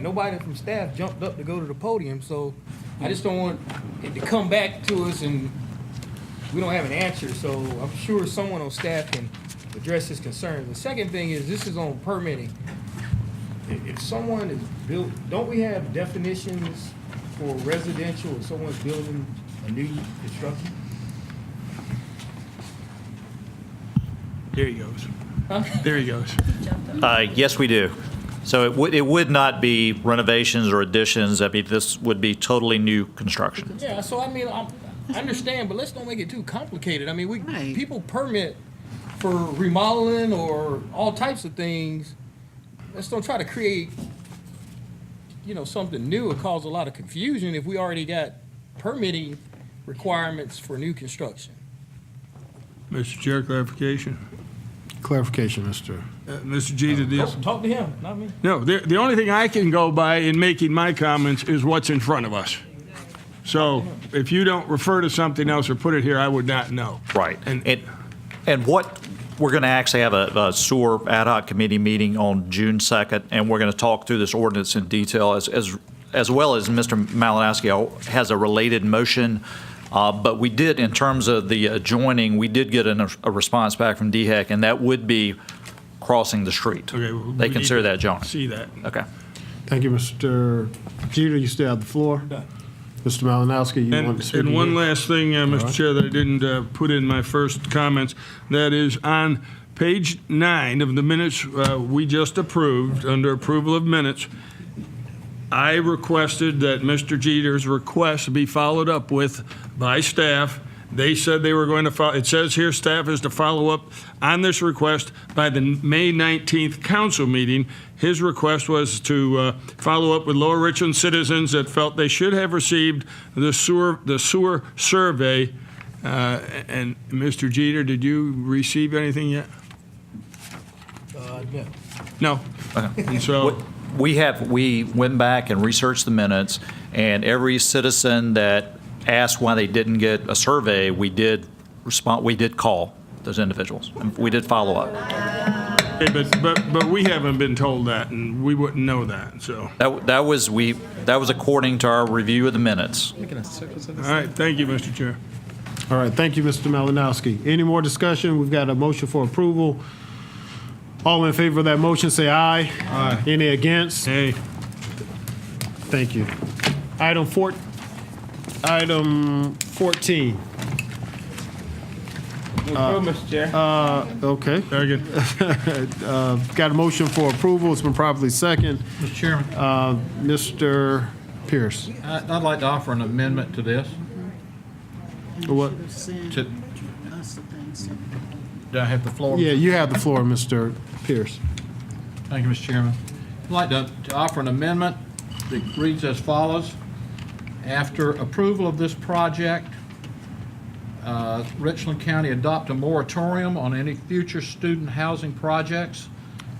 nobody from staff jumped up to go to the podium, so I just don't want it to come back to us and we don't have an answer. So I'm sure someone on staff can address his concerns. The second thing is, this is on permitting. If someone is built, don't we have definitions for residential if someone's building a new construction? There he goes. There he goes. Yes, we do. So it would not be renovations or additions. I mean, this would be totally new construction. Yeah, so I mean, I understand, but let's don't make it too complicated. I mean, people permit for remodeling or all types of things. Let's don't try to create, something new. It cause a lot of confusion if we already got permitting requirements for new construction. Mr. Chair, clarification. Clarification, Mr. Mr. Jeter, this. Talk to him, not me. No, the only thing I can go by in making my comments is what's in front of us. So if you don't refer to something else or put it here, I would not know. Right. And what, we're going to actually have a sewer ad hoc committee meeting on June 2nd, and we're going to talk through this ordinance in detail, as well as Mr. Malinowski has a related motion. But we did, in terms of the adjoining, we did get a response back from DHEC, and that would be crossing the street. Okay, well, they consider that junk. See that. Okay. Thank you, Mr. Jeter. You still have the floor. Mr. Malinowski, you want to speak? And one again? last thing, Mr. Chair, that I didn't put in my first comments, that is on page 9 of the minutes we just approved, under approval of minutes, I requested that Mr. Jeter's request be followed up with by staff. They said they were going to follow. It says here staff is to follow up on this request by the May 19th council meeting. His request was to follow up with Lower Richland citizens that felt they should have received the sewer survey. And Mr. Jeter, did you receive anything yet? No. No. And so. We went back and researched the minutes, and every citizen that asked why they didn't get a survey, we did respond. We did call those individuals. And we did follow up. Okay, but we haven't been told that, and we wouldn't know that. So that was according to our review of the minutes. all right, thank you, Mr. Chair. All right, thank you, Mr. Malinowski. Any more discussion? We've got a motion for approval. All in favor of that motion, say aye. Aye. Any against? Hey. Thank you. Item 14. Mr. Chair. Okay. Very good. Got a motion for approval. It's been properly second. Mr. Chairman, Mr. Pierce. I'd like to offer an amendment to this. What? Do I have the floor? Yeah, you have the floor, Mr. Pierce. Thank you, Mr. Chairman. I'd like to offer an amendment that reads as follows. After approval of this project, Richland County adopt a moratorium on any future student housing projects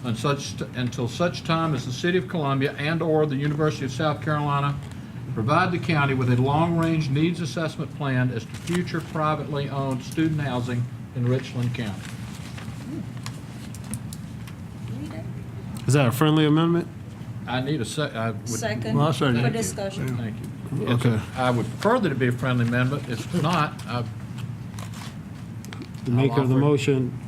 until such time as the City of Columbia and/or the University of South Carolina provide the county with a long-range needs assessment plan as to future privately owned student housing in Richland County. Is that a friendly amendment? I need a Second. Well, I'll second For it. discussion. Thank you. Yes, Okay. I would prefer that it be a friendly amendment. If not, The maker of the offer it. motion,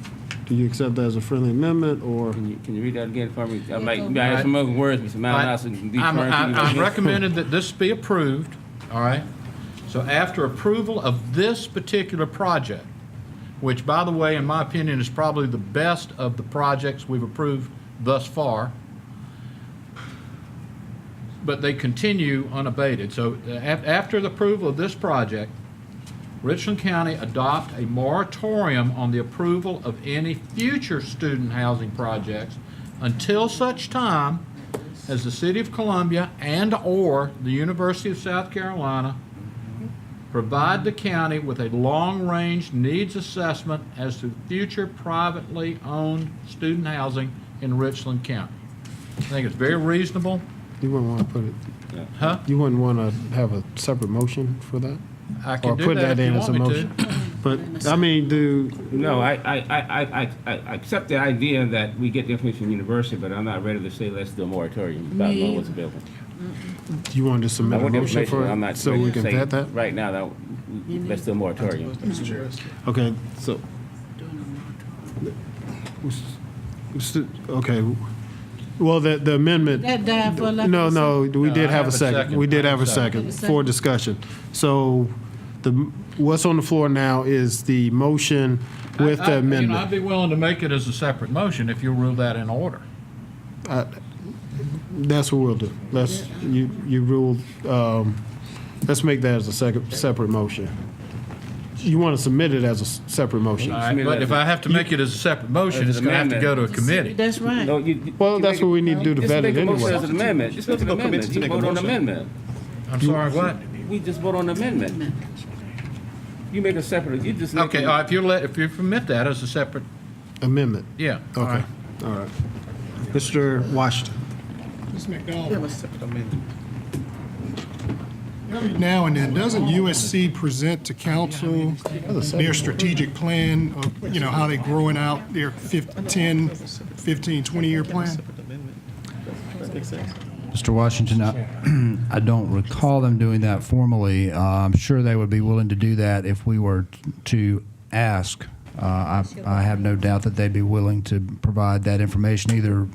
do you accept that as a friendly amendment, or? Can you read that again for me? I have some other words, Mr. Malinowski. I'm recommending that this be approved, all right? So after approval of this particular project, which, by the way, in my opinion, is probably the best of the projects we've approved thus far, but they continue unabated. So after the approval of this project, Richland County adopt a moratorium on the approval of any future student housing projects until such time as the City of Columbia and/or the University of South Carolina provide the county with a long-range needs assessment as to future privately owned student housing in Richland County. I think it's very reasonable. You wouldn't want to put it, Huh? you wouldn't want to have a separate motion for that? I can Or do put that if you in as a want me to. motion? But, I mean, No, I accept the idea that we get the information from the university, but I'm not ready to say let's do a moratorium about knowing what's available. do you want to submit I a want the motion information, for but I'm it, not so ready we to can say vet that? right now that let's do a moratorium. Okay, so. Okay, Well, the amendment. That died for lack of No, a no, we No, did I have have a a second. second. We did I have a have a second second. for discussion. So what's on the floor now is the motion with the I'd amendment. be willing to make it as a separate motion if you'll rule that in order. That's what we'll do. You ruled, let's make that as a separate motion. You want to submit it as a separate motion? All right, but if I have to make it as a separate motion, it's going to have to go to a committee. That's right. No, Well, that's what we need to do to Just vet it make a motion anyway. as an amendment. Just make an amendment. You vote on amendment. I'm sorry, what? We just vote on amendment. You make a separate, you just make. Okay, if you permit that as a separate, Amendment. yeah. all Okay, right. all right. Mr. Washington. Ms. McDonald. Every now and then, doesn't USC present to council their strategic plan of, how they're growing out their 10, 15, 20-year plan? Mr. Washington, I don't recall them doing that formally. I'm sure they would be willing to do that if we were to ask. I have no doubt that they'd be willing to provide that information either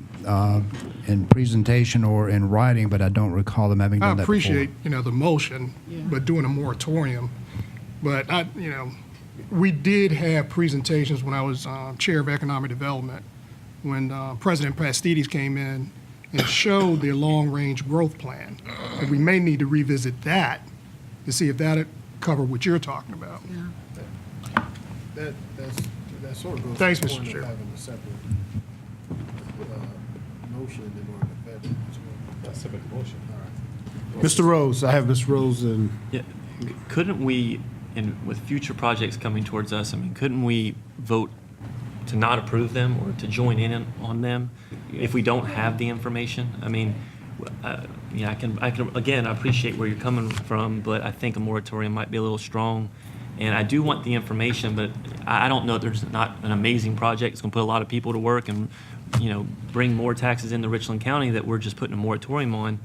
in presentation or in writing, but I don't recall them having I done that before. appreciate, the motion, but doing a moratorium. But we did have presentations when I was Chair of Economic Development, when President Pastides came in and showed their long-range growth plan. And we may need to revisit that to see if that'll cover what you're talking about. That sort of goes. Thanks, to the Mr. point of Chair. having a separate motion in order to vet it as well. That's separate motion. All right. Mr. Rose, I have Mr. Rose and. Yeah, couldn't we, with future projects coming towards us, couldn't we vote to not approve them or to join in on them if we don't have the information? I can again, I appreciate where you're coming from, but I think a moratorium might be a little strong. And I do want the information, but I don't know, there's not an amazing project. It's going to put a lot of people to work and, bring more taxes into Richland County that we're just putting a moratorium on,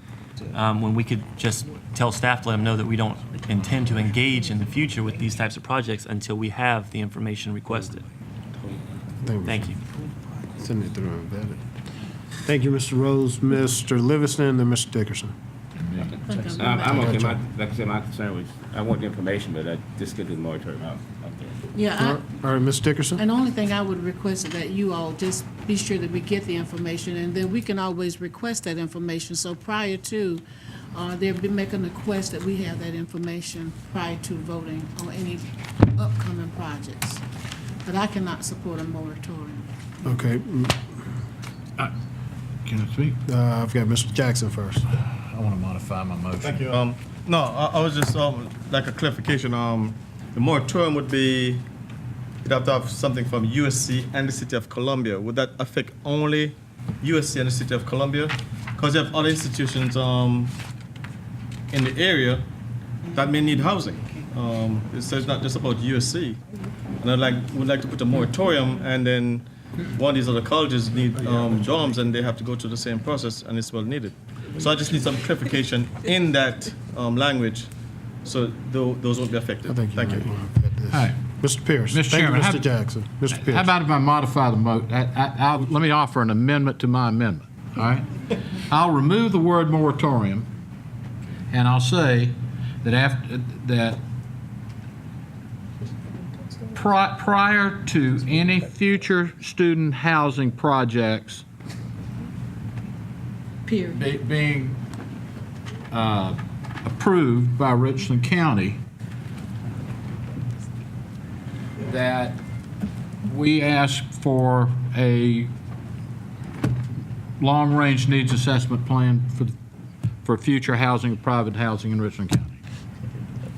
when we could just tell staff to let them know that we don't intend to engage in the future with these types of projects until we have the information requested. Thank you. Send it through and vet it. Thank you, Mr. Rose, Mr. Livingston, and Mr. Dickerson. I'm okay. Like I said, my concern was, I want the information, but I just get the moratorium out there. Yeah, All right, Ms. Dickerson? and the only thing I would request is that you all just be sure that we get the information, and then we can always request that information. So prior to, they'll be making a request that we have that information prior to voting on any upcoming projects. But I cannot support a moratorium. Okay. Can I speak? I've got Mr. Jackson first. I want to modify my motion. Thank you. No, I was just like a clarification. The moratorium would be, you'd have to have something from USC and the City of Columbia. Would that affect only USC and the City of Columbia? Because you have other institutions in the area that may need housing. So it's not just about USC. And would like to put a moratorium, and then one of these other colleges need dorms, and they have to go through the same process, and it's well needed. So I just need some clarification in that language, so those won't be affected. Thank you. All right. Mr. Pierce. Mr. Thank you, Chairman, Mr. Jackson. Mr. Pierce. How about if I modify the let me offer an amendment to my amendment, all right? I'll remove the word moratorium, and I'll say that prior to any future student housing projects being approved by Richland County, that we ask for a long-range needs assessment plan for future housing, private housing in Richland County.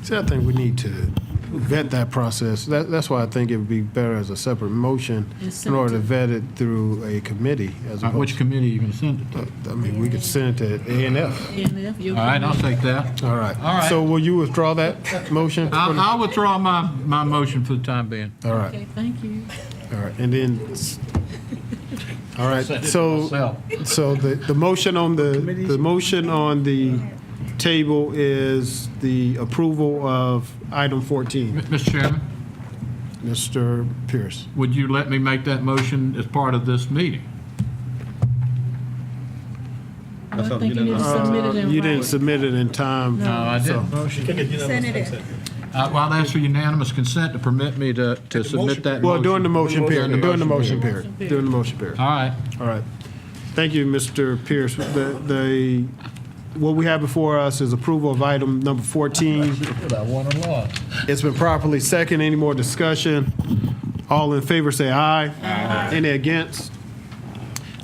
See, I think we need to vet that process. That's why I think it would be better as a separate motion in order to vet it through a committee. Which committee are you going to send it to? We could send it to A&F. All right, I'll take that. All right. All right. So will you withdraw that motion? I'll withdraw my motion for the time being. All right. Okay, thank you. All right, and then, all right, Send it to so myself. the motion on the table is the approval of item 14. Mr. Chairman? Mr. Pierce. Would you let me make that motion as part of this meeting? That's all. think you need to submit it in You didn't writing. submit it in time. No, I didn't. Send it in. Well, I'll ask for unanimous consent to permit me to submit that motion. Well, during the motion period, during the motion period. period, during the motion period. All right. All right. Thank you, Mr. Pierce. What we have before us is approval of item number 14. I won a lot. It's been properly second. Any more discussion? All in favor say aye. Aye. Any against?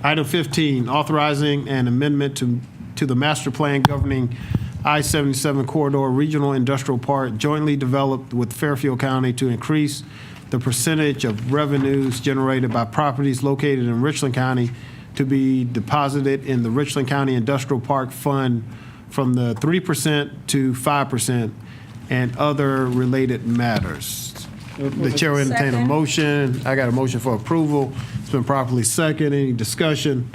Item 15, authorizing an amendment to the master plan governing I-77 Corridor Regional Industrial Park jointly developed with Fairfield County to increase the percentage of revenues generated by properties located in Richland County to be deposited in the Richland County Industrial Park Fund from the 3% to 5% and other related matters. The chair will entertain a Second. motion. I got a motion for approval. It's been properly second. Any discussion?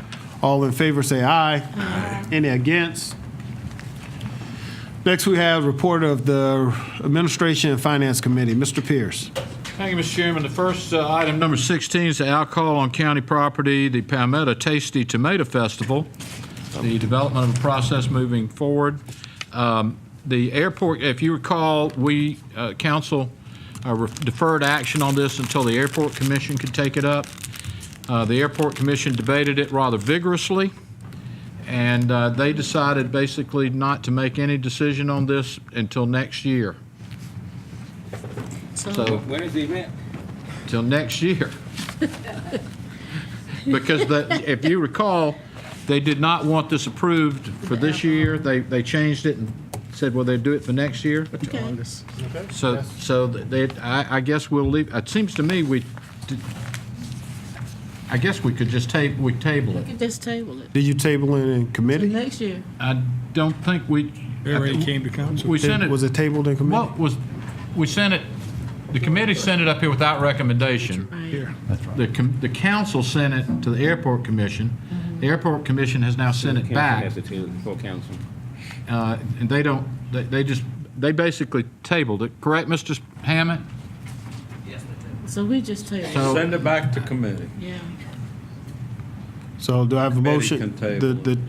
All in favor say aye. Aye. Any against? Next, we have report of the Administration and Finance Committee. Mr. Pierce. Thank you, Mr. Chairman. The first item, number 16, is the alcohol on county property, the Palmetto Tasty Tomato Festival, the development of a process moving forward. The airport, if you recall, we, council, deferred action on this until the Airport Commission could take it up. The Airport Commission debated it rather vigorously, and they decided basically not to make any decision on this until next year. So When is the event? till next year. Because if you recall, they did not want this approved for this year. They changed it and said, well, they'd do it for next year. So I guess we'll leave, it seems to me I guess we could just table it. You just table it. Did you table it in committee? Next year. I don't think we. It already came to council. We sent it. Was it tabled in committee? Well, we sent it, the committee sent it up here without recommendation. Right. That's right. The council sent it to the Airport Commission. The Airport Commission has now sent it back. Council has to table it before council. And they basically tabled it. Correct, Mr. Hammond? So we just tabled it. So- Send it back to committee. Yeah. So do I have a Committee motion? can table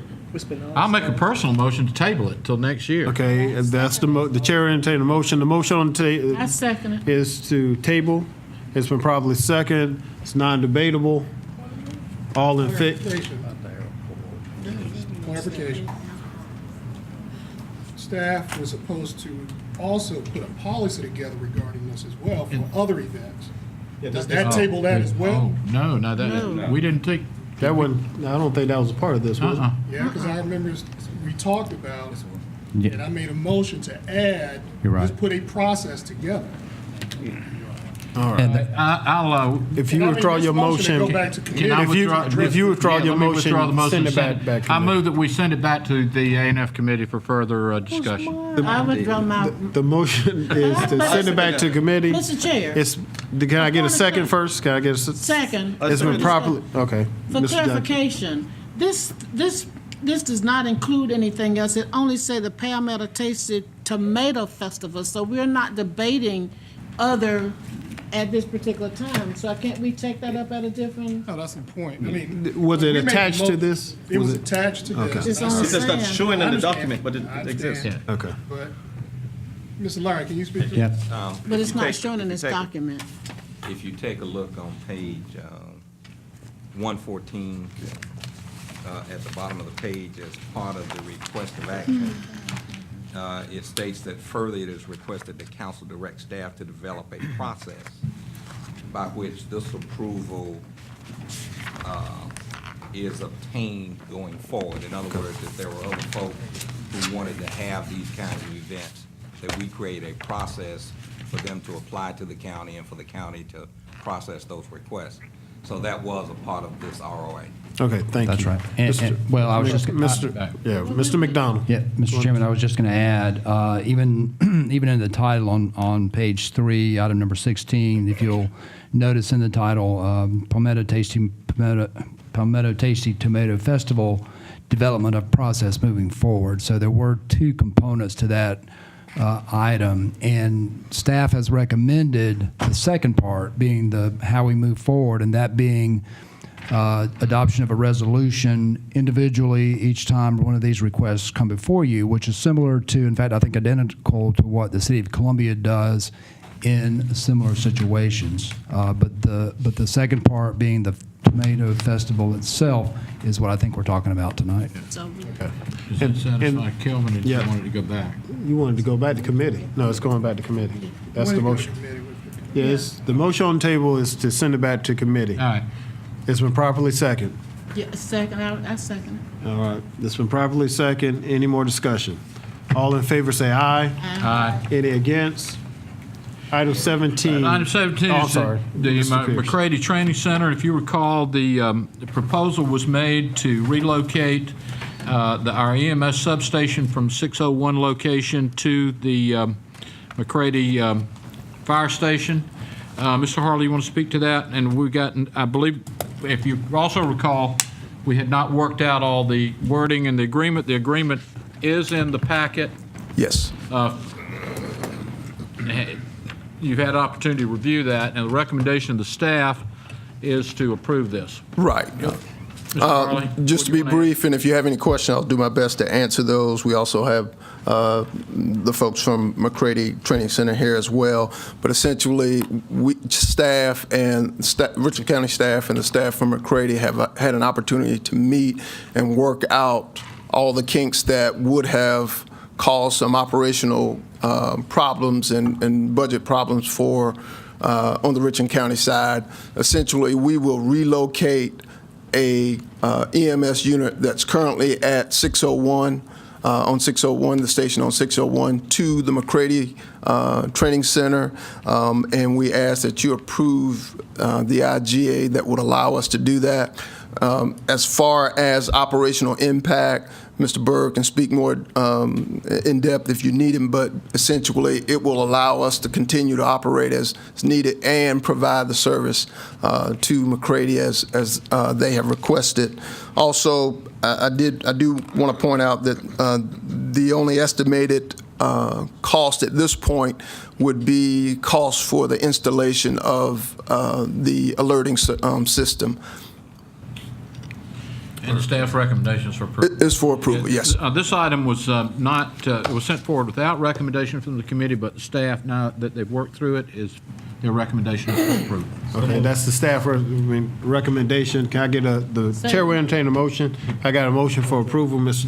I'll make a personal motion to table it till next year. Okay, that's the chair will entertain a motion. The motion on the I second it. is to table. It's been properly second. It's non-debatable. All in favor? Clarification. Staff was supposed to also put a policy together regarding this as well for other events. Does that table that as well? No, we didn't take. That wasn't, I don't think that was a part of this, was it? Yeah, because I remember we talked about, Yeah. and I made a motion to add, You're right. let's put a process together. All right. And I'll, If you withdraw your motion, Go back to Can I committee. withdraw? if you withdraw Yeah, your let me motion, withdraw the motion send it and back to I committee. move that we send it back to the A&F Committee for further discussion. I withdraw my, The motion is to send it back to committee. Mr. Chair, Can I get a second first? Can I get a? second. It's been properly, okay. For Mr. Johnson. clarification, this does not include anything else. It only say the Palmetto Tasty Tomato Festival, so we're not debating other at this particular time. So can't we take that up at a different? No, that's the point. I mean. Was it we made the attached to this? It was attached to Okay. this. It's I on the said- It's not sand. showing in the understand. document, but it exists. understand. Okay. But, Mr. Larry, can you speak to Yeah. that? But it's If you not take- shown in if you this take- document. If you take a look on page 114, at the bottom of the page as part of the request of action, it states that further it is requested that council direct staff to develop a process by which this approval is obtained going forward. In other words, if there were other folks who wanted to have these kinds of events, that we create a process for them to apply to the county and for the county to process those requests. So that was a part of this ROA. Okay, thank you. That's right. Well, I was just. Mr. McDonald. Yeah, Mr. Chairman, I was just going to add, even in the title on page 3, item number 16, if you'll notice in the title, Palmetto Tasty Tomato Festival, development of process moving forward. So there were two components to that item, and staff has recommended the second part being how we move forward, and that being adoption of a resolution individually each time one of these requests come before you, which is similar to, in fact, I think identical to what the City of Columbia does in similar situations. But the second part being the Tomato Festival itself is what I think we're talking about tonight. Does that satisfy Kelvin, or you wanted to go back? You wanted to go back to committee. No, it's going back to committee. That's the motion. Yes, the motion on the table is to send it back to committee. All right. It's been properly second. Yeah, second, I second. All right, it's been properly second. Any more discussion? All in favor say aye. Aye. Any against? Item 17. Item 17 Oh, is sorry. the Mr. Pierce. McCready Training Center. If you recall, the proposal was made to relocate our EMS substation from 601 location to the McCready Fire Station. Mr. Harley, you want to speak to that? And we got, I believe, if you also recall, we had not worked out all the wording in the agreement. The agreement is in the packet. Yes. You've had an opportunity to review that, and the recommendation of the staff is to approve this. Right. Mr. Harley, Just to be brief, and if you have any questions, I'll do my best to answer those. We also have the folks from McCready Training Center here as well. But essentially, staff and Richland County staff and the staff from McCready have had an opportunity to meet and work out all the kinks that would have caused some operational problems and budget problems for on the Richland County side. Essentially, we will relocate a EMS unit that's currently at 601 on 601, the station on 601, to the McCready Training Center, and we ask that you approve the IGA that would allow us to do that. As far as operational impact, Mr. Berg can speak more in depth if you need him, but essentially it will allow us to continue to operate as needed and provide the service to McCready as they have requested. Also, I do want to point out that the only estimated cost at this point would be cost for the installation of the alerting system. And the staff recommendations for approval. It's for approval, yes. This item was not, it was sent forward without recommendation from the committee, but the staff, now that they've worked through it, is their recommendation is for approval. Okay, that's the staff recommendation. Can I get the chair will entertain a motion? I got a motion for approval. Mr.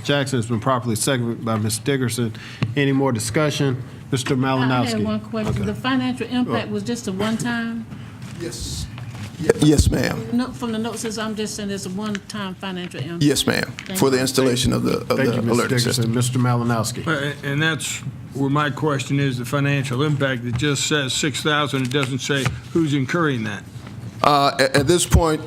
Jackson has been properly seconded by Ms. Dickerson. Any more discussion? Mr. Malinowski. I had one question. Okay. The financial impact was just a one-time? Yes. Yes, ma'am. No, from the notes, says I'm just saying it's a one-time financial impact. Yes, ma'am. For the installation of the Thank you, Ms. alerting Dickerson. system. Mr. Malinowski. And that's where my question is, the financial impact. It just says 6,000. It doesn't say who's incurring that. At this point,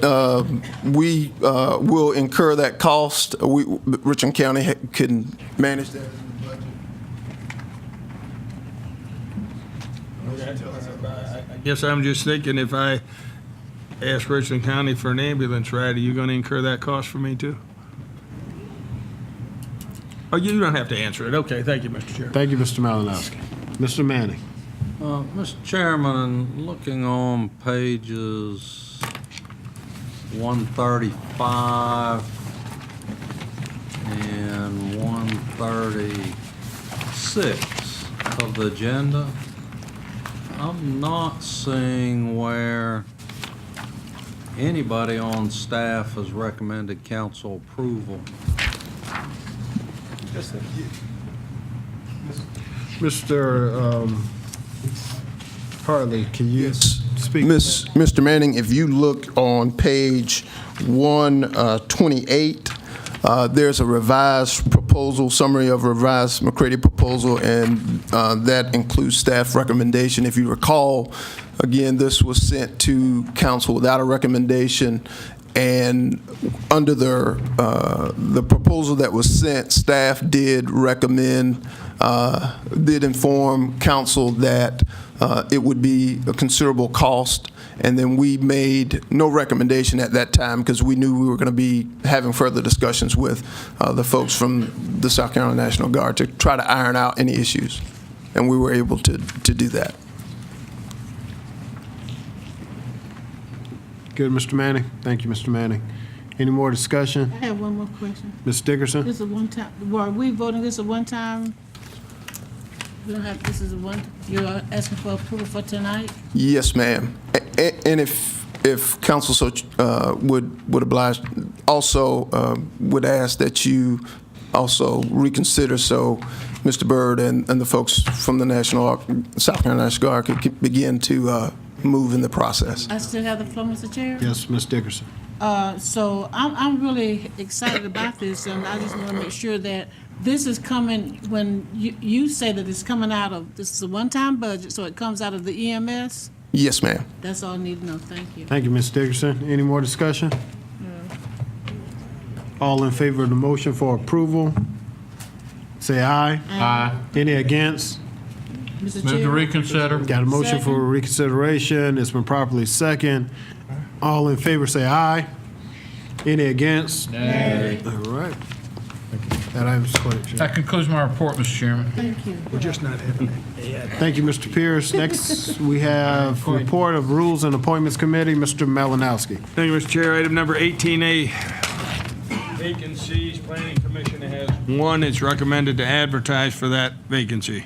we will incur that cost. Richland County can manage that. I guess I'm just thinking, if I ask Richland County for an ambulance ride, are you going to incur that cost for me too? Oh, you don't have to answer it. Okay, thank you, Mr. Chair. Thank you, Mr. Malinowski. Mr. Manning. Mr. Chairman, looking on pages 135 and 136 of the agenda, I'm not seeing where anybody on staff has recommended council approval. Mr. Harley, can you speak? Mr. Manning, if you look on page 128, there's a revised proposal, summary of revised McCready proposal, and that includes staff recommendation. If you recall, again, this was sent to council without a recommendation, and under the proposal that was sent, staff did recommend, did inform council that it would be a considerable cost, and then we made no recommendation at that time because we knew we were going to be having further discussions with the folks from the South Carolina National Guard to try to iron out any issues, and we were able to do that. Good, Mr. Manning? Thank you, Mr. Manning. Any more discussion? I have one more question. Ms. Dickerson? This is a one-time, were we voting this a one-time? We don't have, this is a one, you're asking for approval for tonight? Yes, ma'am. And if council so would oblige, also would ask that you also reconsider so Mr. Byrd and the folks from the South Carolina National Guard could begin to move in the process. I still have the floor, Mr. Chair? Yes, Ms. Dickerson. So I'm really excited about this, and I just want to make sure that this is coming, when you say that it's coming out of, this is a one-time budget, so it comes out of the EMS? Yes, ma'am. That's all I need to know. Thank you. Thank you, Ms. Dickerson. Any more discussion? All in favor of the motion for approval, say aye. Aye. Any against? Mr. Move to Chair? reconsider. Got a motion for reconsideration. It's been properly second. All in favor, say aye. Any against? Nay. All right. That item's cleared. That concludes my report, Mr. Chairman. Thank you. We're just not having Thank you, Mr. Pierce. Next, we have report of Rules and Appointments Committee, Mr. Malinowski. Thank you, Mr. Chair. Item number 18A, vacancies. Planning Commission has one. It's recommended to advertise for that vacancy.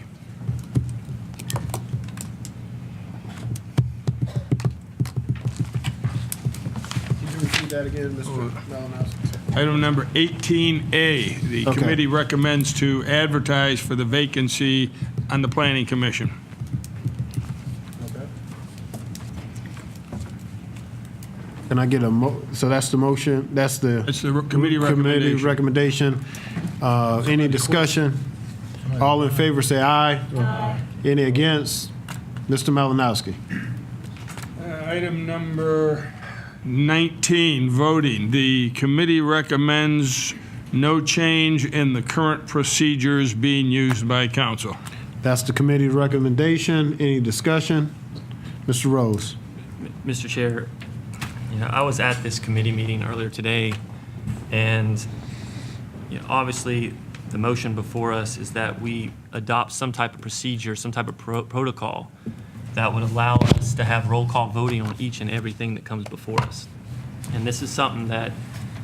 Could you repeat that again, Mr. Malinowski? Item number 18A, the Okay. committee recommends to advertise for the vacancy on the Planning Commission. Can I get so that's the motion, that's the. It's the committee recommendation. recommendation. Any discussion? All in favor, say aye. Aye. Any against? Mr. Malinowski. Item number 19, voting. The committee recommends no change in the current procedures being used by council. That's the committee recommendation. Any discussion? Mr. Rose. Mr. Chair, I was at this committee meeting earlier today, and obviously the motion before us is that we adopt some type of procedure, some type of protocol that would allow us to have roll call voting on each and everything that comes before us. And this is something that,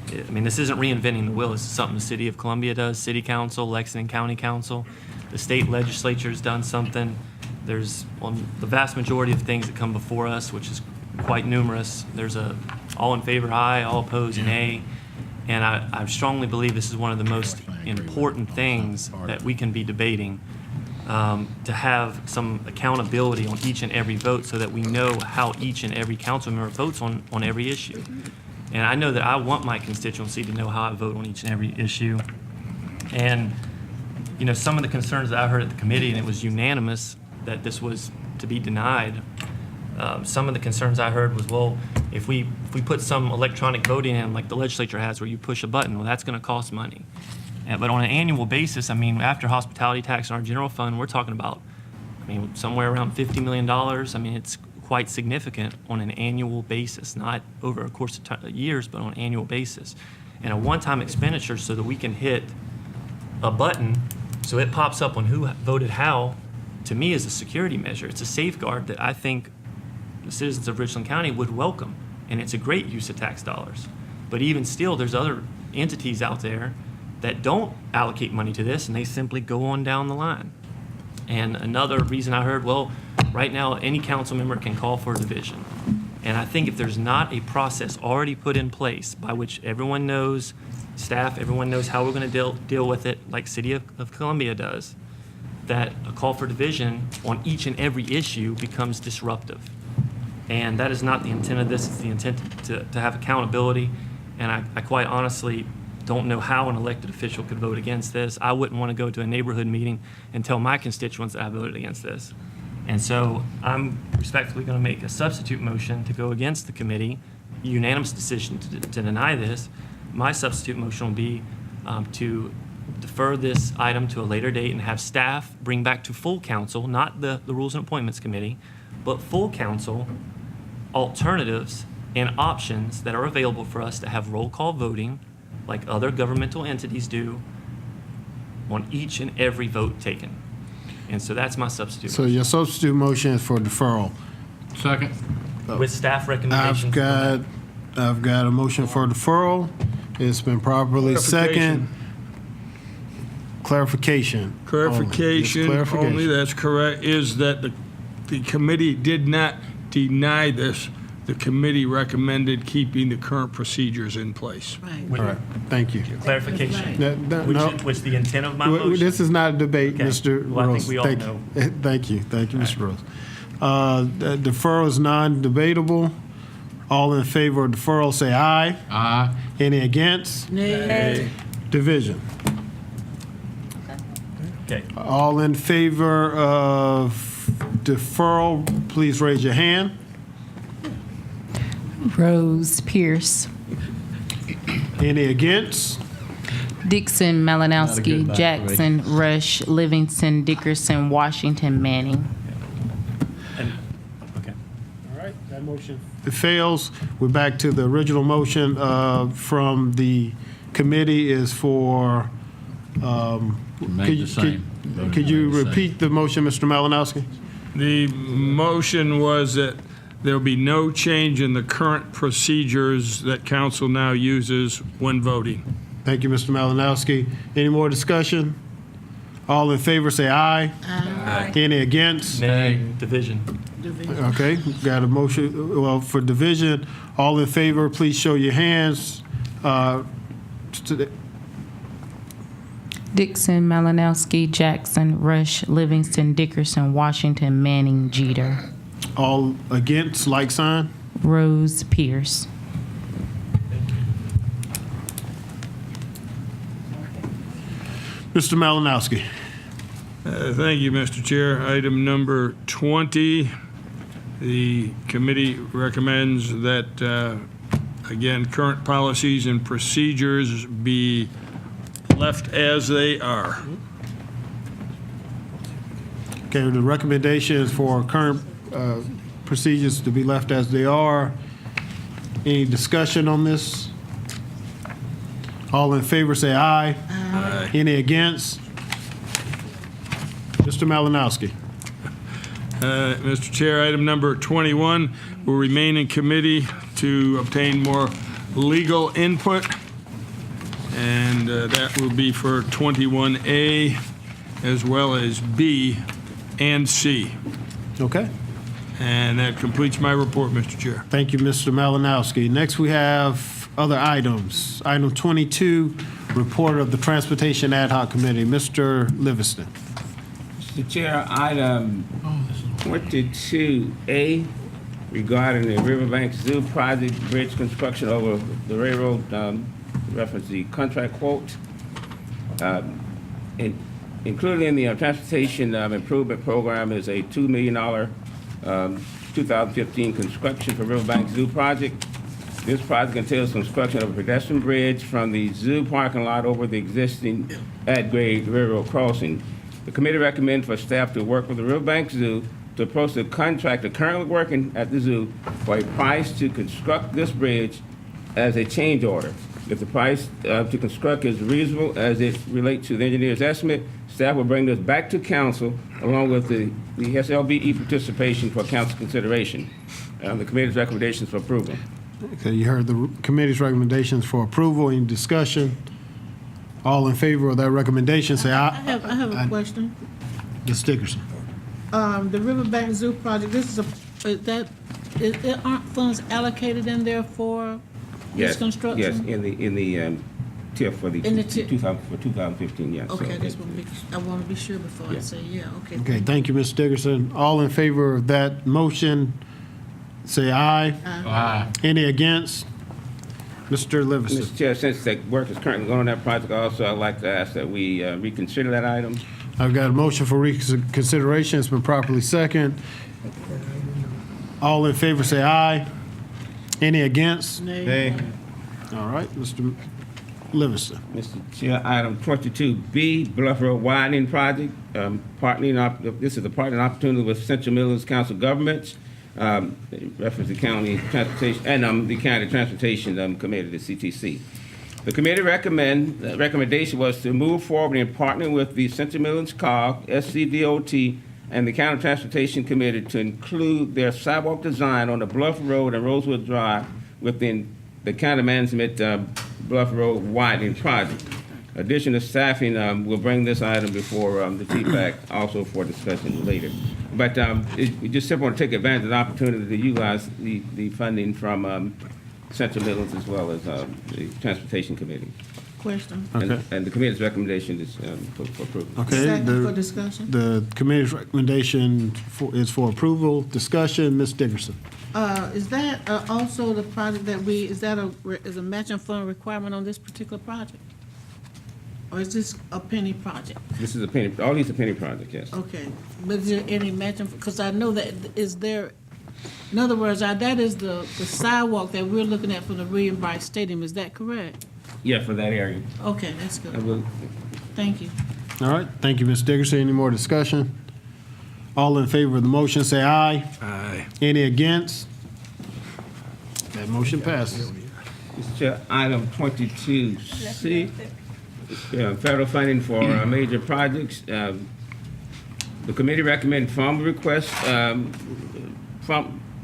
this isn't reinventing the wheel. This is something the City of Columbia does, City Council, Lexington County Council. The state legislature's done something. There's, on the vast majority of things that come before us, which is quite numerous, there's a all in favor, aye, all opposed, nay. And I strongly believe this is one of the most important things that we can be debating, to have some accountability on each and every vote so that we know how each and every council member votes on every issue. And I know that I want my constituency to know how I vote on each and every issue. And, some of the concerns that I heard at the committee, and it was unanimous that this was to be denied, some of the concerns I heard was, well, if we put some electronic voting in like the legislature has where you push a button, well, that's going to cost money. But on an annual basis, after hospitality tax and our general fund, we're talking about, somewhere around $50 million. It's quite significant on an annual basis, not over a course of years, but on an annual basis. And a one-time expenditure so that we can hit a button so it pops up on who voted how, to me is a security measure. It's a safeguard that I think the citizens of Richland County would welcome, and it's a great use of tax dollars. But even still, there's other entities out there that don't allocate money to this, and they simply go on down the line. And another reason I heard, well, right now, any council member can call for a division. And I think if there's not a process already put in place by which everyone knows, staff, everyone knows how we're going to deal with it, like City of Columbia does, that a call for division on each and every issue becomes disruptive. And that is not the intent of this. It's the intent to have accountability. And I quite honestly don't know how an elected official could vote against this. I wouldn't want to go to a neighborhood meeting and tell my constituents that I voted against this. And so I'm respectfully going to make a substitute motion to go against the committee, unanimous decision to deny this. My substitute motion will be to defer this item to a later date and have staff bring back to full council, not the Rules and Appointments Committee, but full council, alternatives and options that are available for us to have roll call voting like other governmental entities do on each and every vote taken. And so that's my substitute So motion. your substitute motion is for deferral. Second. With staff recommendations. I've got I've got a motion for deferral. It's been properly second. Clarification. Clarification only, that's correct, is that the committee did not deny this. The committee recommended keeping the current procedures in place. All right, thank you. Clarification, No. which the intent of my Well, motion. This is not a debate, Okay. Mr. Well, I Rose. think we all Thank know. you. Thank you, Mr. Rose. The deferral is non-debatable. All in favor of deferral, say aye. Aye. Any against? Nay. Division. Okay. All in favor of deferral, please raise your hand. Rose Pierce. Any against? Dixon, Malinowski, back Jackson, Rush, Livingston, Dickerson, Washington, Manning. Okay. All right, that motion. It fails. We're back to the original motion from the committee is for, Remain the same. could you Remain the same. repeat the motion, Mr. Malinowski? The motion was that there will be no change in the current procedures that council now uses when voting. Thank you, Mr. Malinowski. Any more discussion? All in favor, say aye. Aye. Any against? Nay. Division. Okay, got a motion, well, for division. All in favor, please show your hands. Dixon, Malinowski, Jackson, Rush, Livingston, Dickerson, Washington, Manning, Jeter. All against, like sign. Rose Pierce. Mr. Malinowski. Thank you, Mr. Chair. Item number 20, the committee recommends that, again, current policies and procedures be left as they are. Okay, the recommendation is for current procedures to be left as they are. Any discussion on this? All in favor, say aye. Aye. Any against? Mr. Malinowski. Mr. Chair, item number 21 will remain in committee to obtain more legal input, and that will be for 21A as well as B and C. Okay. And that completes my report, Mr. Chair. Thank you, Mr. Malinowski. Next, we have other items. Item 22, report of the Transportation Ad Hoc Committee. Mr. Livingston. Mr. Chair, item 22A regarding the Riverbank Zoo project bridge construction over the railroad, reference the contract quote. Included in the transportation improvement program is a $2 million 2015 construction for Riverbank Zoo project. This project entails construction of a pedestrian bridge from the zoo parking lot over the existing at-grade railroad crossing. The committee recommends for staff to work with the Riverbank Zoo to approach the contractor currently working at the zoo for a price to construct this bridge as a change order. If the price to construct is reasonable as it relates to the engineer's estimate, staff will bring this back to council along with the SLBE participation for council consideration. The committee's recommendations for approval. Okay, you heard the committee's recommendations for approval. Any discussion? All in favor of that recommendation, say aye. I have a question. Ms. Dickerson. The Riverbank Zoo project, this is aren't funds allocated in there for this construction? Yes, in the TIF for the In the TIF. 2015, yes. Okay, So, I want to be sure before I Yeah. say, yeah, okay. Okay, thank you, Ms. Dickerson. All in favor of that motion, say aye. Aye. Any against? Mr. Livingston. Mr. Chair, since that work is currently going on that project, also I'd like to ask that we reconsider that item. I've got a motion for reconsideration. It's been properly seconded. All in favor, say aye. Any against? Nay. All right, Mr. Livingston. Mr. Chair, item 22B, Bluff Road widening project, this is a partnering opportunity with Central Midlands Council governments, reference the county transportation, and the county transportation committee, the CTC. The committee recommendation was to move forward in partnering with the Central Midlands COG, SCDOT, and the County Transportation Committee to include their sidewalk design on the Bluff Road and Rosewood Drive within the county management Bluff Road widening project. Additional staffing will bring this item before the TPAC also for discussion later. But we just simply want to take advantage of the opportunity to utilize the funding from Central Midlands as well as the Transportation Committee. Question. Okay. And the committee's recommendation is for approval. Okay. Second for discussion. The committee's recommendation is for approval. Discussion, Ms. Dickerson. Is that also the project that is a matching fund requirement on this particular project? Or is this a penny project? This is a penny, all these are penny projects, yes. Okay, but is there any matching, because I know that, is there, in other words, that is the sidewalk that we're looking at from the William Bright Stadium, is that correct? Yeah, for that area. Okay, that's good. I will- Thank you. All right, thank you, Ms. Dickerson. Any more discussion? All in favor of the motion, say aye. Aye. Any against? That motion passes. Mr. Chair, item 22C, federal funding for major projects. The committee recommended formal request,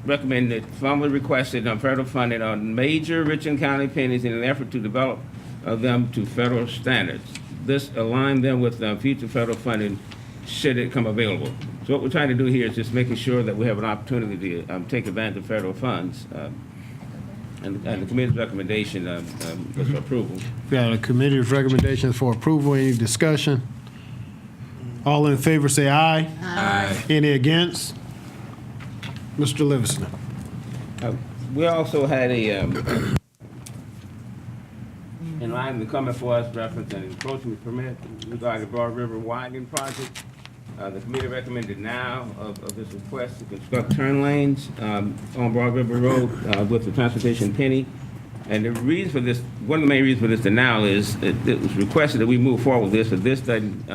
recommended formally requested federal funding on major Richland County pennies in an effort to develop them to federal standards. This aligned them with future federal funding should it come available. So what we're trying to do here is just making sure that we have an opportunity to take advantage of federal funds. And the committee's recommendation is for approval. We got a committee's recommendations for approval. Any discussion? All in favor, say aye. Aye. Any against? Mr. Livingston. We also had in line with the comment for us reference an encroachment permit regarding the Broad River widening project. The committee recommended now of this request to construct turn lanes on Broad River Road with the transportation penny. And the reason for this, one of the main reasons for this denial is it was requested that we move forward with this, but this doesn't,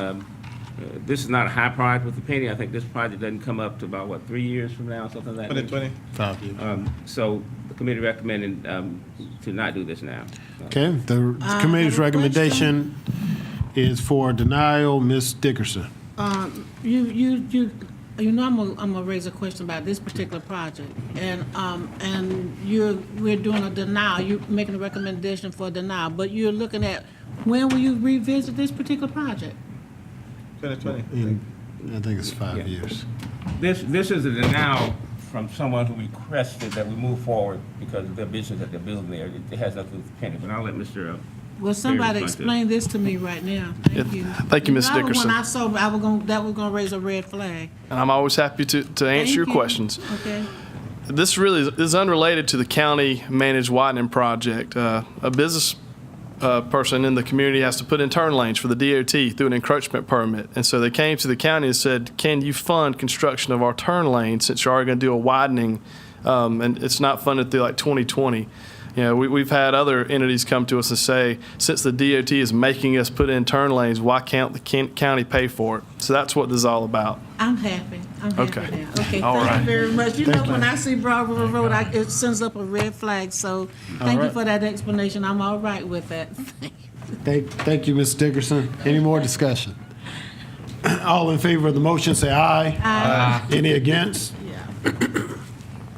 this is not a high priority with the penny. I think this project doesn't come up to about, what, 3 years from now, something like that? 2020. 5 years. So the committee recommended to not do this now. Okay, the committee's recommendation is for denial. Ms. Dickerson. You know, I'm gonna raise a question about this particular project, and we're doing a denial. You're making a recommendation for a denial, but you're looking at when will you revisit this particular project? 2020. I think it's 5 years. This is a denial from someone who requested that we move forward because of their business that they're building there. It has nothing to do with the penny, but I'll let Mr. Well, somebody explain this to me right now. Thank you. Thank you, Ms. Another Dickerson. one I saw, that was gonna raise a red flag. And I'm always happy to answer your you. questions. Okay. This really is unrelated to the county managed widening project. A business person in the community has to put in turn lanes for the DOT through an encroachment permit. And so they came to the county and said, can you fund construction of our turn lane since you're already going to do a widening? And it's not funded through like 2020. You know, we've had other entities come to us and say, since the DOT is making us put in turn lanes, why can't the county pay for it? So that's what this is all about. I'm happy. I'm happy Okay. now. Okay, All thank right. you very much. You Thank know, when you. I see Broad River Road, it sends up a red flag, so thank you right. for that explanation. I'm all right with that. Thank you, Ms. Dickerson. Any more discussion? All in favor of the motion, say aye. Aye. Any against? Yeah.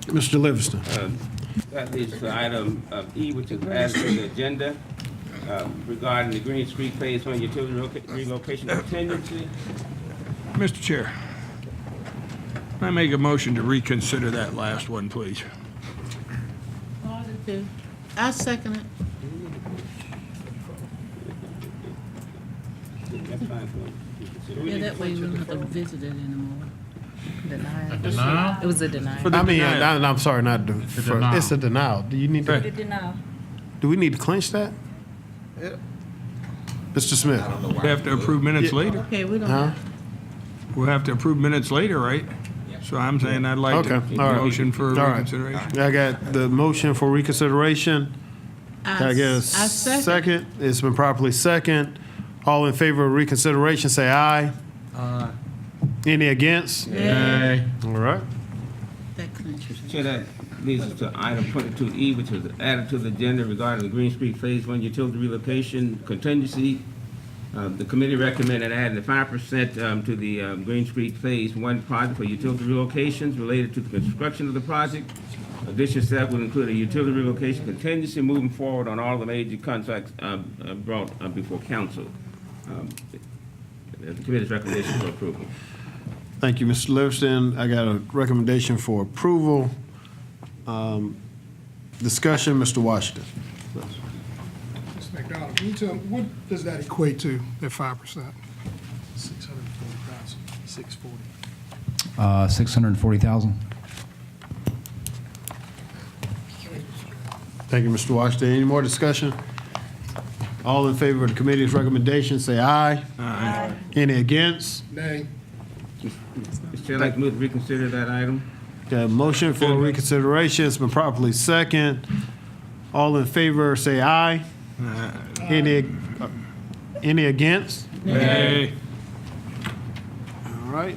Mr. Livingston. That leads to item E, which is added to the agenda regarding the Green Street Phase 1 utility relocation contingency. Mr. Chair, I make a motion to reconsider that last one, please. I second it. That's fine for Yeah, that way we don't have to visit it anymore. Denial. A denial? It was a denial. I mean, denial. I'm sorry, not the, denial. it's a denial. Do you need to, Denial. do we need to clinch that? Yeah. Mr. Smith? We have to approve minutes later. Okay, we don't Huh? have. We'll have to approve minutes later, right? So I'm saying I'd like to Okay, all right. motion for All right. reconsideration. I got the motion for reconsideration. Can I get a I second. second? It's been properly second. All in favor of reconsideration, say aye. Aye. Any against? Yay. All right. That clinches it. Chair, that leads us to item 22E, which was added to the agenda regarding the Green Street Phase 1 utility relocation contingency. The committee recommended adding the 5% to the Green Street Phase 1 project for utility relocations related to the construction of the project. Addition staff will include a utility relocation contingency moving forward on all the major contracts brought before council. The committee's recommendation for approval. Thank you, Mr. Livingston. I got a recommendation for approval. Discussion, Mr. Washington. Mr. McDonald, can you tell me, what does that equate to, that 5%? 640,000, 640. 640,000. Thank you, Mr. Washington. Any more discussion? All in favor of the committee's recommendation, say aye. Aye. Any against? Nay. Mr. Chair, I'd like to move to reconsider that item. Got a motion for reconsideration. It's been properly second. All in favor, say aye. Any against? Nay. All right.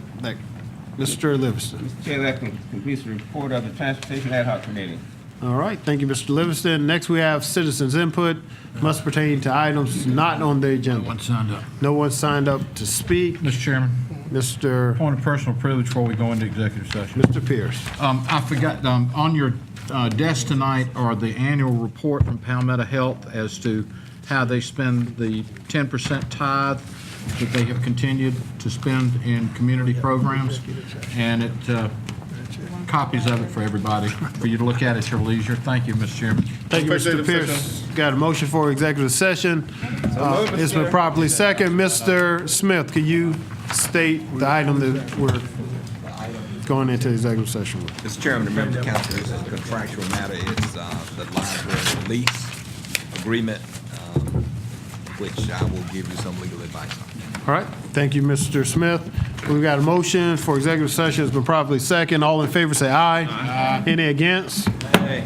Mr. Livingston. Mr. Chair, that completes the report of the Transportation Ad Hoc Committee. All right, thank you, Mr. Livingston. Next, we have citizens' input, must pertain to items not on the agenda. No one signed up. No one signed up to speak. Mr. Chairman, Mr. point of personal privilege before we go into executive session. Mr. Pierce. I forgot, on your desk tonight are the annual report from Palmetto Health as to how they spend the 10% tithe that they have continued to spend in community programs. And it copies of it for everybody, for you to look at your leisure. Thank you, Mr. Chairman. Thank you, Mr. Pierce. Got a motion for executive session. It's been properly second. Mr. Smith, can you state the item that we're going into executive session with? Mr. Chairman, the members of council, this is a contractual matter. It's the library lease agreement, which I will give you some legal advice on. All right, thank you, Mr. Smith. We've got a motion for executive session. It's been properly second. All in favor, say aye. Aye. Any against? Nay.